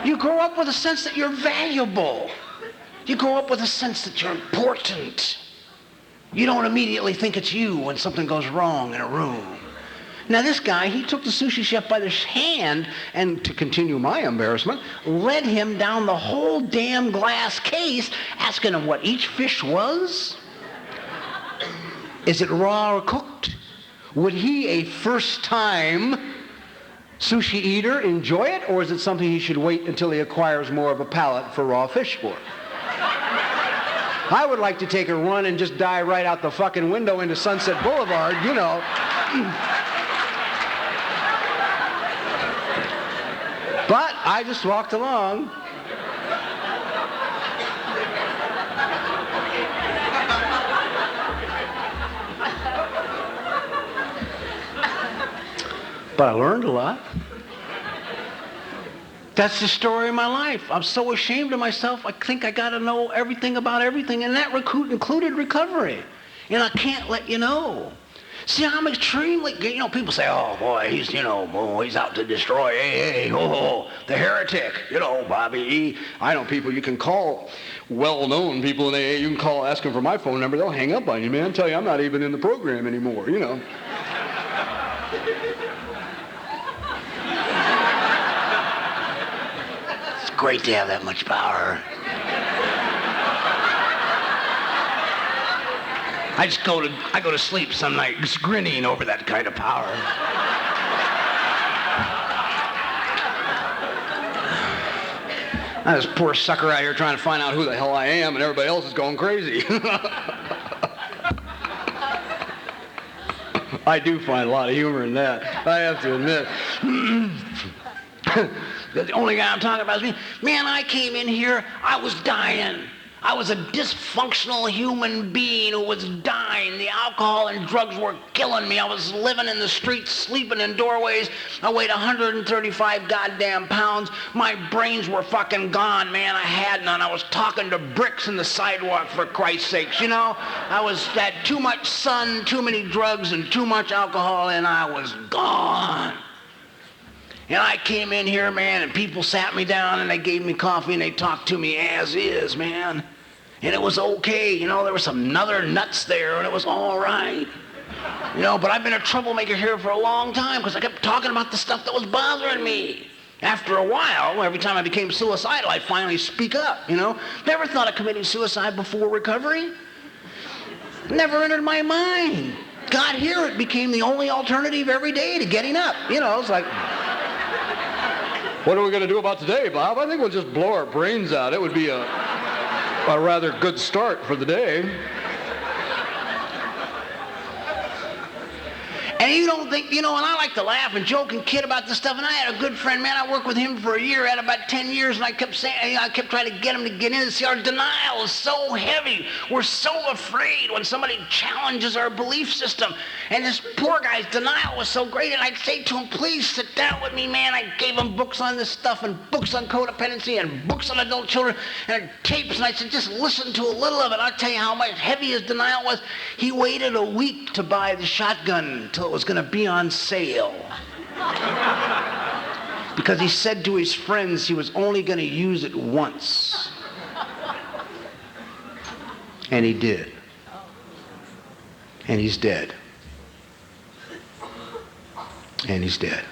B: You grow up with a sense that you're valuable. You grow up with a sense that you're important. You don't immediately think it's you when something goes wrong in a room. Now this guy, he took the sushi chef by the hand and, to continue my embarrassment, led him down the whole damn glass case, asking him what each fish was. Is it raw or cooked? Would he, a first-time sushi eater, enjoy it, or is it something he should wait until he acquires more of a palate for raw fish for? I would like to take a run and just dive right out the fucking window into Sunset Boulevard, you know. But I just walked along. But I learned a lot. That's the story of my life. I'm so ashamed of myself, I think I got to know everything about everything, and that included recovery. And I can't let you know. See, I'm extremely, you know, people say, oh, boy, he's, you know, oh, he's out to destroy AA, oh, the heretic, you know, Bobby E. I know people you can call, well-known people in AA, you can call, ask them for my phone number, they'll hang up on you, man, tell you I'm not even in the program anymore, you know. It's great to have that much power. I go to sleep some night just grinning over that kind of power. Now this poor sucker out here trying to find out who the hell I am, and everybody else is going crazy. I do find a lot of humor in that, I have to admit. The only guy I'm talking about is me. Man, I came in here, I was dying. I was a dysfunctional human being who was dying. The alcohol and drugs were killing me. I was living in the streets, sleeping in doorways. I weighed 135 goddamn pounds. My brains were fucking gone, man. I had none. I was talking to bricks in the sidewalk, for Christ's sakes. You know, had too much sun, too many drugs, and too much alcohol, and I was gone. And I came in here, man, and people sat me down and they gave me coffee and they talked to me as is, man. And it was okay, you know, there were some other nuts there and it was all right. You know, but I've been a troublemaker here for a long time because I kept talking about the stuff that was bothering me. After a while, every time I became suicidal, I'd finally speak up, you know. Never thought of committing suicide before recovery. Never entered my mind. Got here, it became the only alternative every day to getting up. You know, it's like... What are we going to do about today, Bob? I think we'll just blow our brains out. It would be a rather good start for the day. And you don't think, you know, and I like to laugh and joke and kid about this stuff, and I had a good friend, man, I worked with him for a year, had about 10 years, and I kept saying, I kept trying to get him to get in. See, our denial is so heavy. We're so afraid when somebody challenges our belief system. And this poor guy's denial was so great, and I'd say to him, please sit down with me, man. I gave him books on this stuff, and books on codependency, and books on adult children, and tapes, and I said, just listen to a little of it. I'll tell you how much heavy his denial was. He waited a week to buy the shotgun until it was going to be on sale. Because he said to his friends he was only going to use it once. And he did. And he's dead. And he's dead.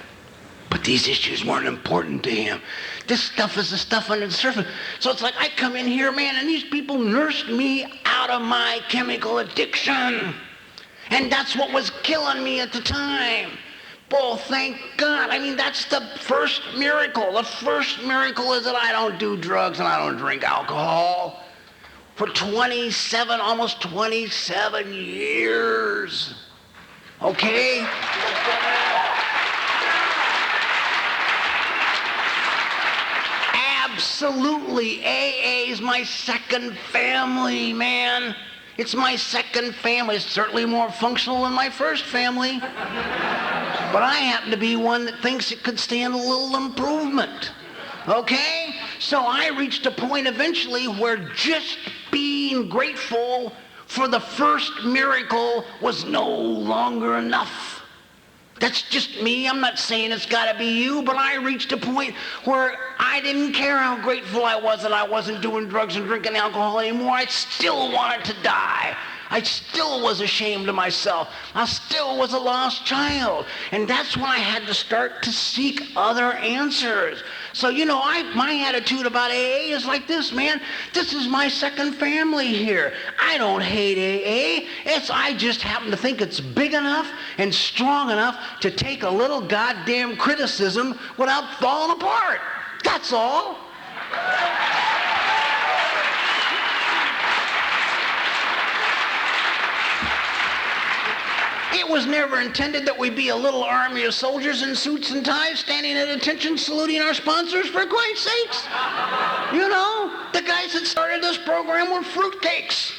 B: But these issues weren't important to him. This stuff is the stuff under the surface. So it's like I come in here, man, and these people nursed me out of my chemical addiction. And that's what was killing me at the time. Oh, thank God. I mean, that's the first miracle. The first miracle is that I don't do drugs and I don't drink alcohol. For 27, almost 27 years. Okay? Absolutely. AA is my second family, man. It's my second family. It's certainly more functional than my first family. But I happen to be one that thinks it could stand a little improvement. Okay? So I reached a point eventually where just being grateful for the first miracle was no longer enough.
C: That's just me. I'm not saying it's got to be you, but I reached a point where I didn't care how grateful I was that I wasn't doing drugs and drinking alcohol anymore. I still wanted to die. I still was ashamed of myself. I still was a lost child. And that's when I had to start to seek other answers. So, my attitude about AA is like this, man. This is my second family here. I don't hate AA. I just happen to think it's big enough and strong enough to take a little goddamn criticism without falling apart. That's all. It was never intended that we be a little army of soldiers in suits and ties standing at attention saluting our sponsors, for Christ's sakes. The guys that started this program were fruitcakes.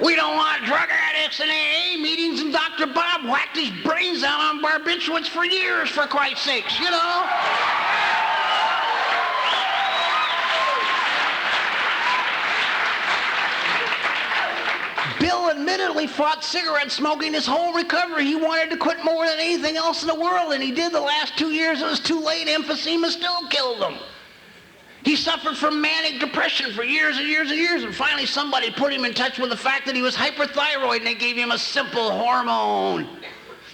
C: We don't want drug addicts in AA meetings, and Dr. Bob whacked his brains out on barbiturates for years, for Christ's sakes, Bill admittedly fought cigarette smoking his whole recovery. He wanted to quit more than anything else in the world, and he did the last 2 years. It was too late. Emphysema still killed him. He suffered from manic depression for years and years and years, and finally somebody put him in touch with the fact that he was hyperthyroid, and they gave him a simple hormone.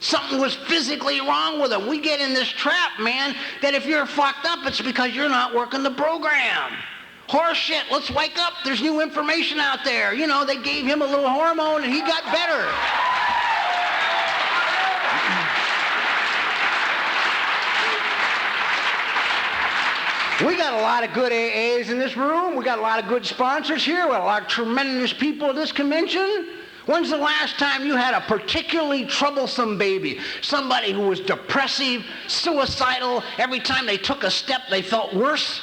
C: Something was physically wrong with him. We get in this trap, man, that if you're fucked up, it's because you're not working the program. Horse shit, let's wake up. There's new information out there. They gave him a little hormone and he got better. We got a lot of good AAs in this room. We got a lot of good sponsors here. We got a lot of tremendous people at this convention. When's the last time you had a particularly troublesome baby? Somebody who was depressive, suicidal. Every time they took a step, they felt worse.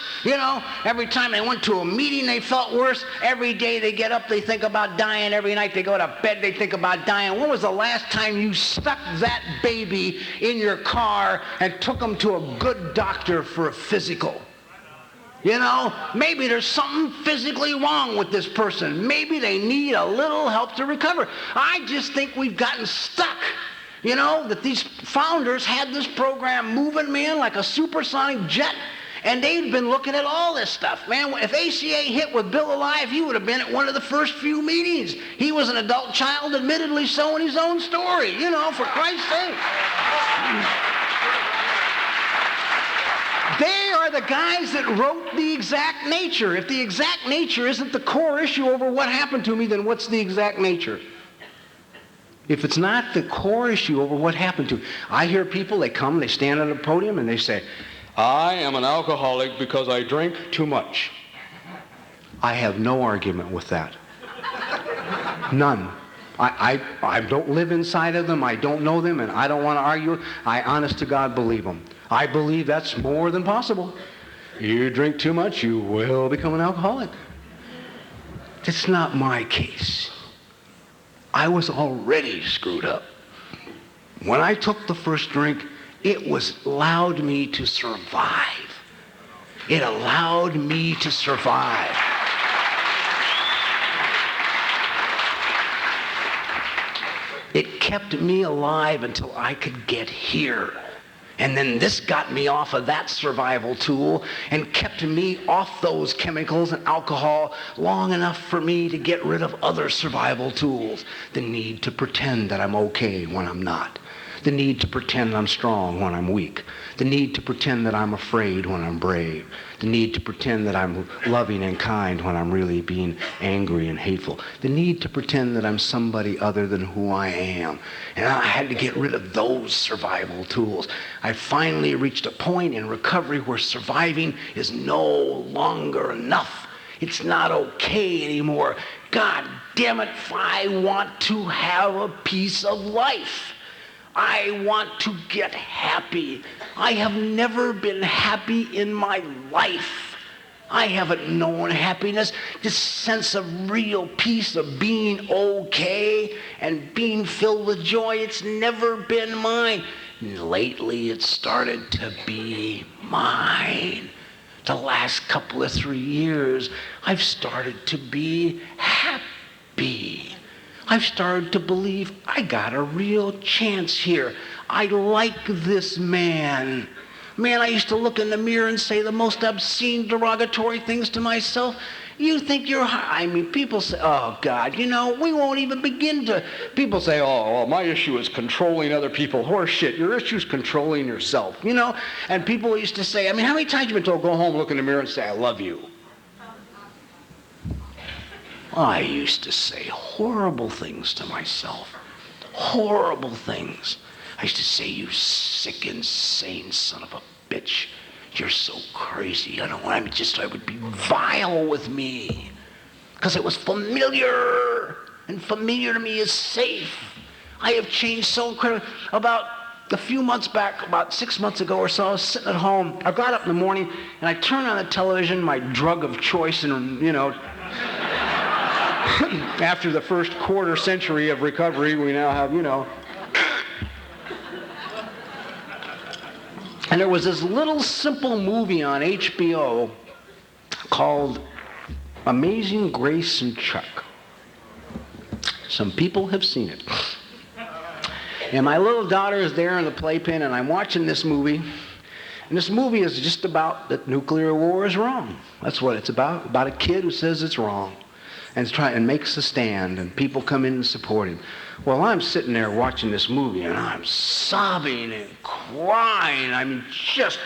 C: Every time they went to a meeting, they felt worse. Every day they get up, they think about dying. Every night they go to bed, they think about dying. When was the last time you stuck that baby in your car and took them to a good doctor for a physical? Maybe there's something physically wrong with this person. Maybe they need a little help to recover. I just think we've gotten stuck. That these founders had this program moving, man, like a supersonic jet. And they'd been looking at all this stuff, man. If ACA hit with Bill alive, he would have been at one of the first few meetings. He was an adult child, admittedly so, in his own story, for Christ's sake. They are the guys that wrote the exact nature. If the exact nature isn't the core issue over what happened to me, then what's the exact nature? If it's not the core issue over what happened to me. I hear people, they come, they stand on a podium, and they say, I am an alcoholic because I drink too much. I have no argument with that. None. I don't live inside of them, I don't know them, and I don't want to argue. I honest to God believe them. I believe that's more than possible. You drink too much, you will become an alcoholic. That's not my case. I was already screwed up. When I took the first drink, it allowed me to survive. It allowed me to survive. It kept me alive until I could get here. And then this got me off of that survival tool and kept me off those chemicals and alcohol long enough for me to get rid of other survival tools. The need to pretend that I'm okay when I'm not. The need to pretend I'm strong when I'm weak. The need to pretend that I'm afraid when I'm brave. The need to pretend that I'm loving and kind when I'm really being angry and hateful. The need to pretend that I'm somebody other than who I am. And I had to get rid of those survival tools. I finally reached a point in recovery where surviving is no longer enough. It's not okay anymore. God damn it, I want to have a piece of life. I want to get happy. I have never been happy in my life. I haven't known happiness, this sense of real peace, of being okay and being filled with joy. It's never been mine. Lately, it started to be mine. The last couple of 3 years, I've started to be happy. I've started to believe I got a real chance here. I like this man. Man, I used to look in the mirror and say the most obscene, derogatory things to myself. You think you're high. I mean, people say, oh, God, you know, we won't even begin to. People say, oh, well, my issue is controlling other people. Horse shit. Your issue is controlling yourself, you know? And people used to say, I mean, how many times have you been told, go home, look in the mirror and say, I love you? I used to say horrible things to myself. Horrible things. I used to say, you sick, insane son of a bitch. You're so crazy. I would be vile with me. Because it was familiar. And familiar to me is safe. I have changed so incredibly. About a few months back, about 6 months ago or so, I was sitting at home. I got up in the morning and I turned on the television, my drug of choice, and, you know, after the first quarter century of recovery, we now have, you know. And there was this little simple movie on HBO called Amazing Grace and Chuck. Some people have seen it. And my little daughter is there in the playpen, and I'm watching this movie. And this movie is just about that nuclear war is wrong. That's what it's about a kid who says it's wrong. And makes a stand, and people come in and support him. Well, I'm sitting there watching this movie, and I'm sobbing and crying. I mean, just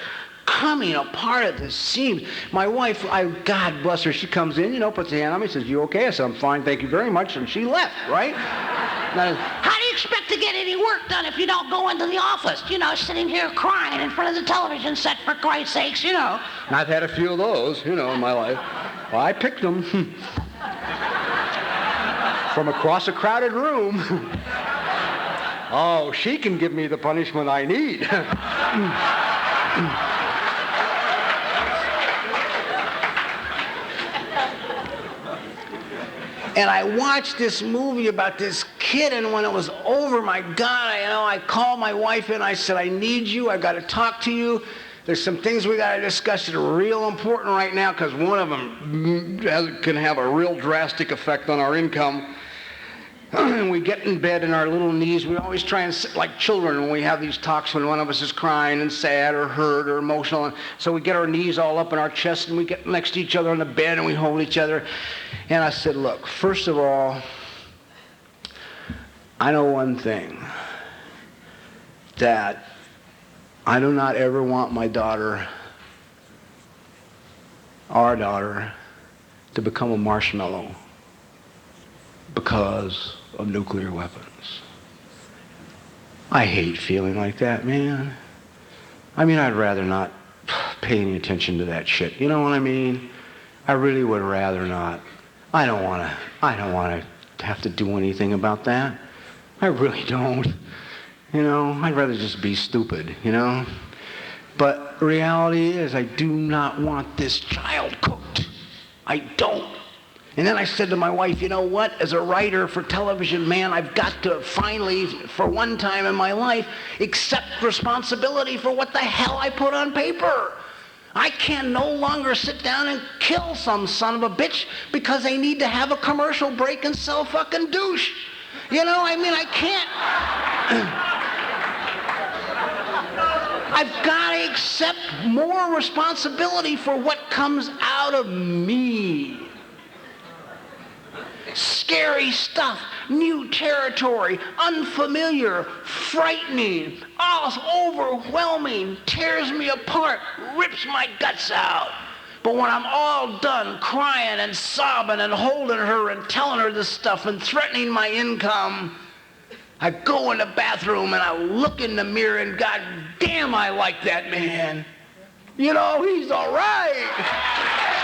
C: coming apart at the seams. My wife, God bless her, she comes in, you know, puts a hand on me, says, you okay? I said, I'm fine, thank you very much, and she left, right?
D: How do you expect to get any work done if you don't go into the office? You know, sitting here crying in front of the television set, for Christ's sakes, you know.
C: And I've had a few of those, you know, in my life. Well, I picked them. From across a crowded room. Oh, she can give me the punishment I need. And I watched this movie about this kid, and when it was over, my God, I called my wife in. I said, I need you. I got to talk to you. There's some things we got to discuss that are real important right now, because one of them can have a real drastic effect on our income. And we get in bed and our little knees, we always try and sit like children when we have these talks when one of us is crying and sad or hurt or emotional. And so we get our knees all up in our chest and we get next to each other on the bed and we hold each other. And I said, look, first of all, I know one thing, that I do not ever want my daughter, our daughter, to become a marshmallow because of nuclear weapons. I hate feeling like that, man. I mean, I'd rather not pay any attention to that shit. You know what I mean? I really would rather not. I don't want to have to do anything about that. I really don't. You know, I'd rather just be stupid, you know? But reality is I do not want this child cooked. I don't. And then I said to my wife, you know what? As a writer for television, man, I've got to finally, for one time in my life, accept responsibility for what the hell I put on paper. I can no longer sit down and kill some son of a bitch because they need to have a commercial break and sell fucking douche. You know, I mean, I can't. I've got to accept more responsibility for what comes out of me. Scary stuff, new territory, unfamiliar, frightening, overwhelming, tears me apart, rips my guts out. But when I'm all done crying and sobbing and holding her and telling her this stuff and threatening my income, I go in the bathroom and I look in the mirror and God damn, I like that man. You know, he's all right.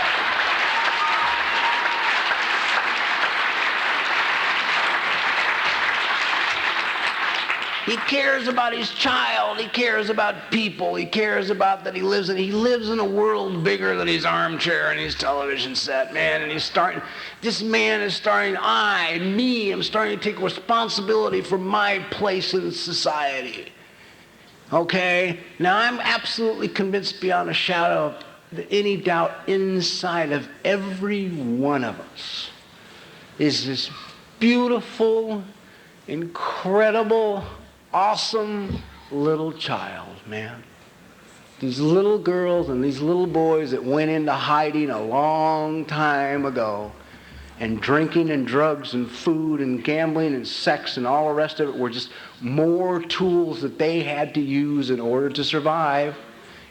C: He cares about his child. He cares about people. He cares about that he lives in a world bigger than his armchair and his television set, man. And this man is starting, I'm starting to take responsibility for my place in society. Okay? Now, I'm absolutely convinced beyond a shadow of any doubt inside of every one of us is this beautiful, incredible, awesome little child, man. These little girls and these little boys that went into hiding a long time ago, and drinking and drugs and food and gambling and sex and all the rest of it were just more tools that they had to use in order to survive.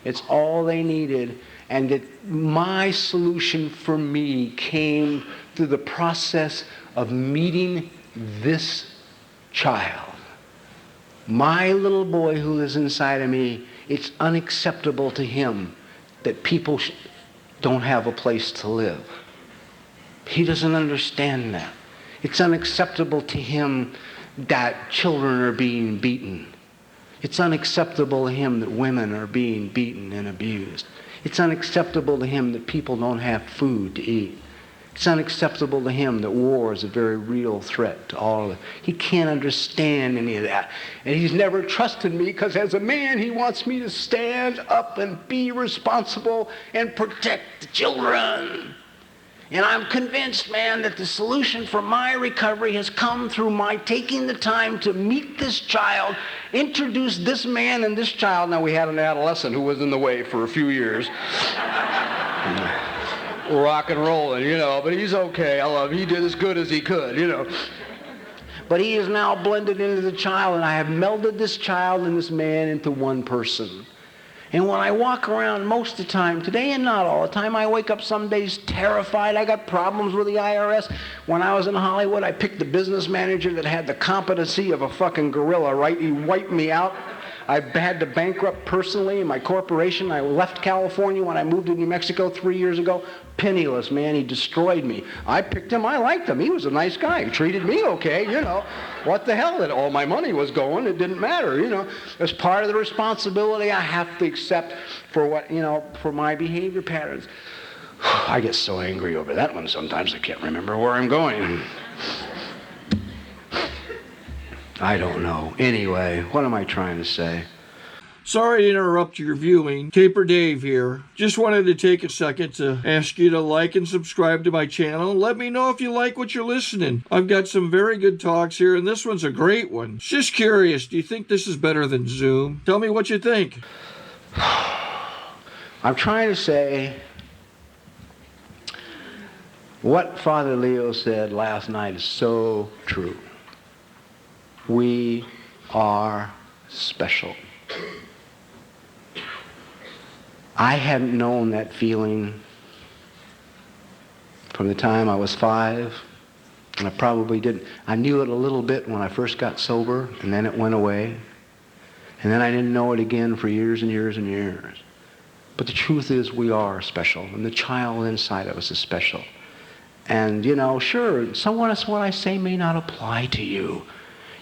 C: It's all they needed. And that my solution for me came through the process of meeting this child. My little boy who lives inside of me, it's unacceptable to him that people don't have a place to live. He doesn't understand that. It's unacceptable to him that children are being beaten. It's unacceptable to him that women are being beaten and abused. It's unacceptable to him that people don't have food to eat. It's unacceptable to him that war is a very real threat to all of it. He can't understand any of that. And he's never trusted me because as a man, he wants me to stand up and be responsible and protect the children. And I'm convinced, man, that the solution for my recovery has come through my taking the time to meet this child, introduce this man and this child. Now, we had an adolescent who was in the way for a few years. Rock and rolling, but he's okay. I love him. He did as good as he could, But he is now blended into the child, and I have melded this child and this man into one person. And when I walk around most of the time, today and not all the time, I wake up some days terrified. I got problems with the IRS. When I was in Hollywood, I picked the business manager that had the competency of a fucking gorilla, right? He wiped me out. I had to bankrupt personally in my corporation. I left California when I moved to New Mexico 3 years ago. Penniless, man. He destroyed me. I picked him. I liked him. He was a nice guy. He treated me okay, What the hell? All my money was going. It didn't matter, As part of the responsibility I have to accept for what, for my behavior patterns. I get so angry over that one sometimes I can't remember where I'm going. I don't know. Anyway, what am I trying to say?
A: Sorry to interrupt your viewing. Taper Dave here. Just wanted to take a second to ask you to like and subscribe to my channel. Let me know if you like what you're listening. I've got some very good talks here, and this one's a great one. Just curious, do you think this is better than Zoom? Tell me what you think.
C: I'm trying to say what Father Leo said last night is so true. We are special. I hadn't known that feeling from the time I was 5, and I probably didn't. I knew it a little bit when I first got sober, and then it went away. And then I didn't know it again for years and years and years. But the truth is we are special, and the child inside of us is special. And, sure, some of what I say may not apply to you.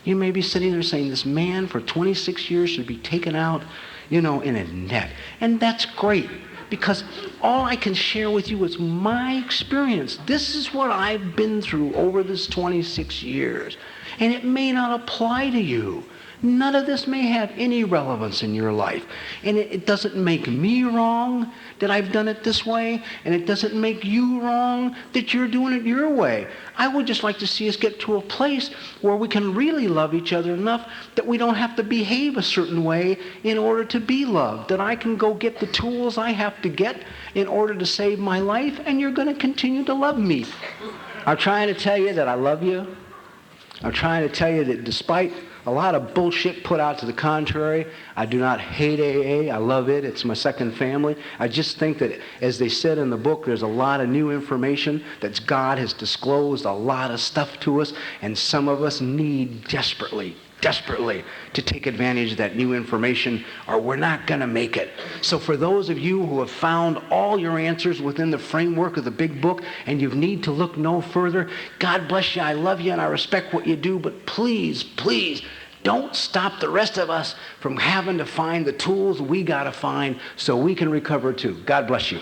C: You may be sitting there saying, this man for 26 years should be taken out, in a net. And that's great, because all I can share with you is my experience. This is what I've been through over this 26 years. And it may not apply to you. None of this may have any relevance in your life. And it doesn't make me wrong that I've done it this way, and it doesn't make you wrong that you're doing it your way. I would just like to see us get to a place where we can really love each other enough that we don't have to behave a certain way in order to be loved, that I can go get the tools I have to get in order to save my life, and you're going to continue to love me. I'm trying to tell you that I love you. I'm trying to tell you that despite a lot of bullshit put out to the contrary, I do not hate AA. I love it. It's my second family. I just think that, as they said in the book, there's a lot of new information that God has disclosed, a lot of stuff to us, and some of us need desperately to take advantage of that new information, or we're not going to make it. So for those of you who have found all your answers within the framework of the big book and you need to look no further, God bless you. I love you and I respect what you do, but please, don't stop the rest of us from having to find the tools we got to find so we can recover too. God bless you.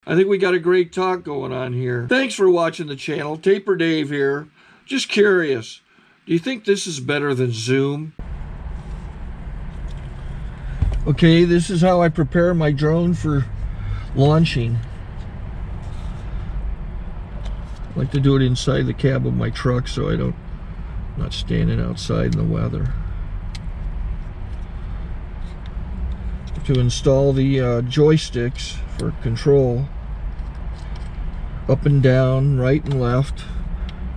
A: I think we got a great talk going on here. Thanks for watching the channel. Taper Dave here. Just curious, do you think this is better than Zoom? Okay, this is how I prepare my drone for launching. I like to do it inside the cab of my truck so I'm not standing outside in the weather. To install the joysticks for control, up and down, right and left,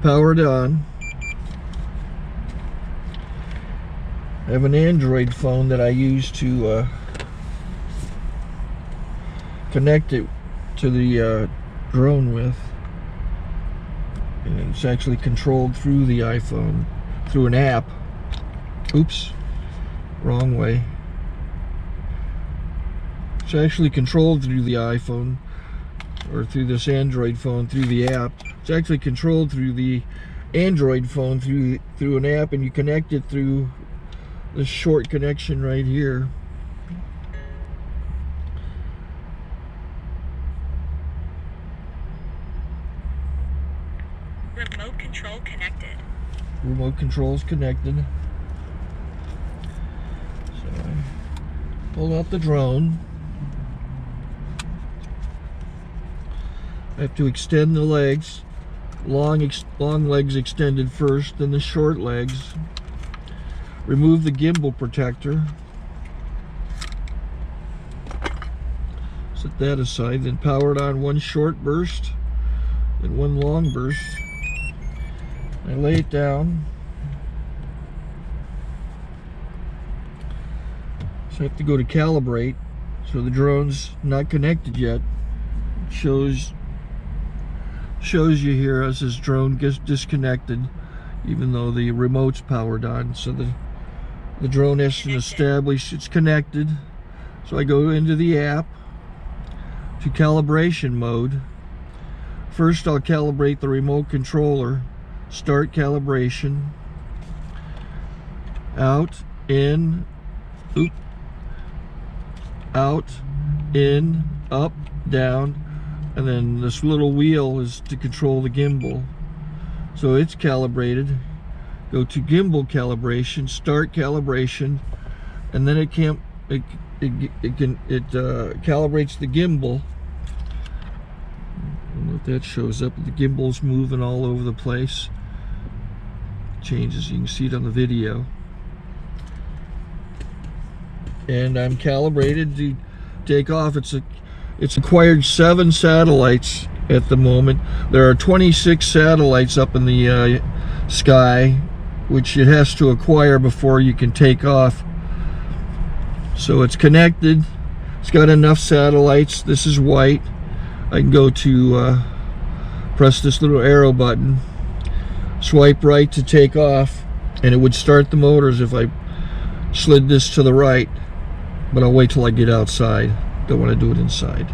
A: powered on. I have an Android phone that I use to connect it to the drone with. And it's actually controlled through the iPhone, through an app. Oops, wrong way. It's actually controlled through the iPhone, or through this Android phone, through the app. It's actually controlled through the Android phone, through an app, and you connect it through this short connection right here.
E: Remote control connected.
A: Remote control's connected. So I pull out the drone. I have to extend the legs. Long legs extended first, then the short legs. Remove the gimbal protector. Set that aside, then power it on one short burst and one long burst. I lay it down. So I have to go to calibrate. So the drone's not connected yet. It shows you here as this drone gets disconnected, even though the remote's powered on. So the drone has to establish it's connected. So I go into the app to calibration mode. First I'll calibrate the remote controller. Start calibration. Out, in, oop, out, in, up, down, and then this little wheel is to control the gimbal. So it's calibrated. Go to gimbal calibration, start calibration, and then it calibrates the gimbal. I don't know if that shows up. The gimbal's moving all over the place. Changes, you can see it on the video. And I'm calibrated to take off. It's acquired 7 satellites at the moment. There are 26 satellites up in the sky, which it has to acquire before you can take off. So it's connected. It's got enough satellites. This is white. I can go to press this little arrow button, swipe right to take off, and it would start the motors if I slid this to the right. But I'll wait till I get outside. Don't want to do it inside.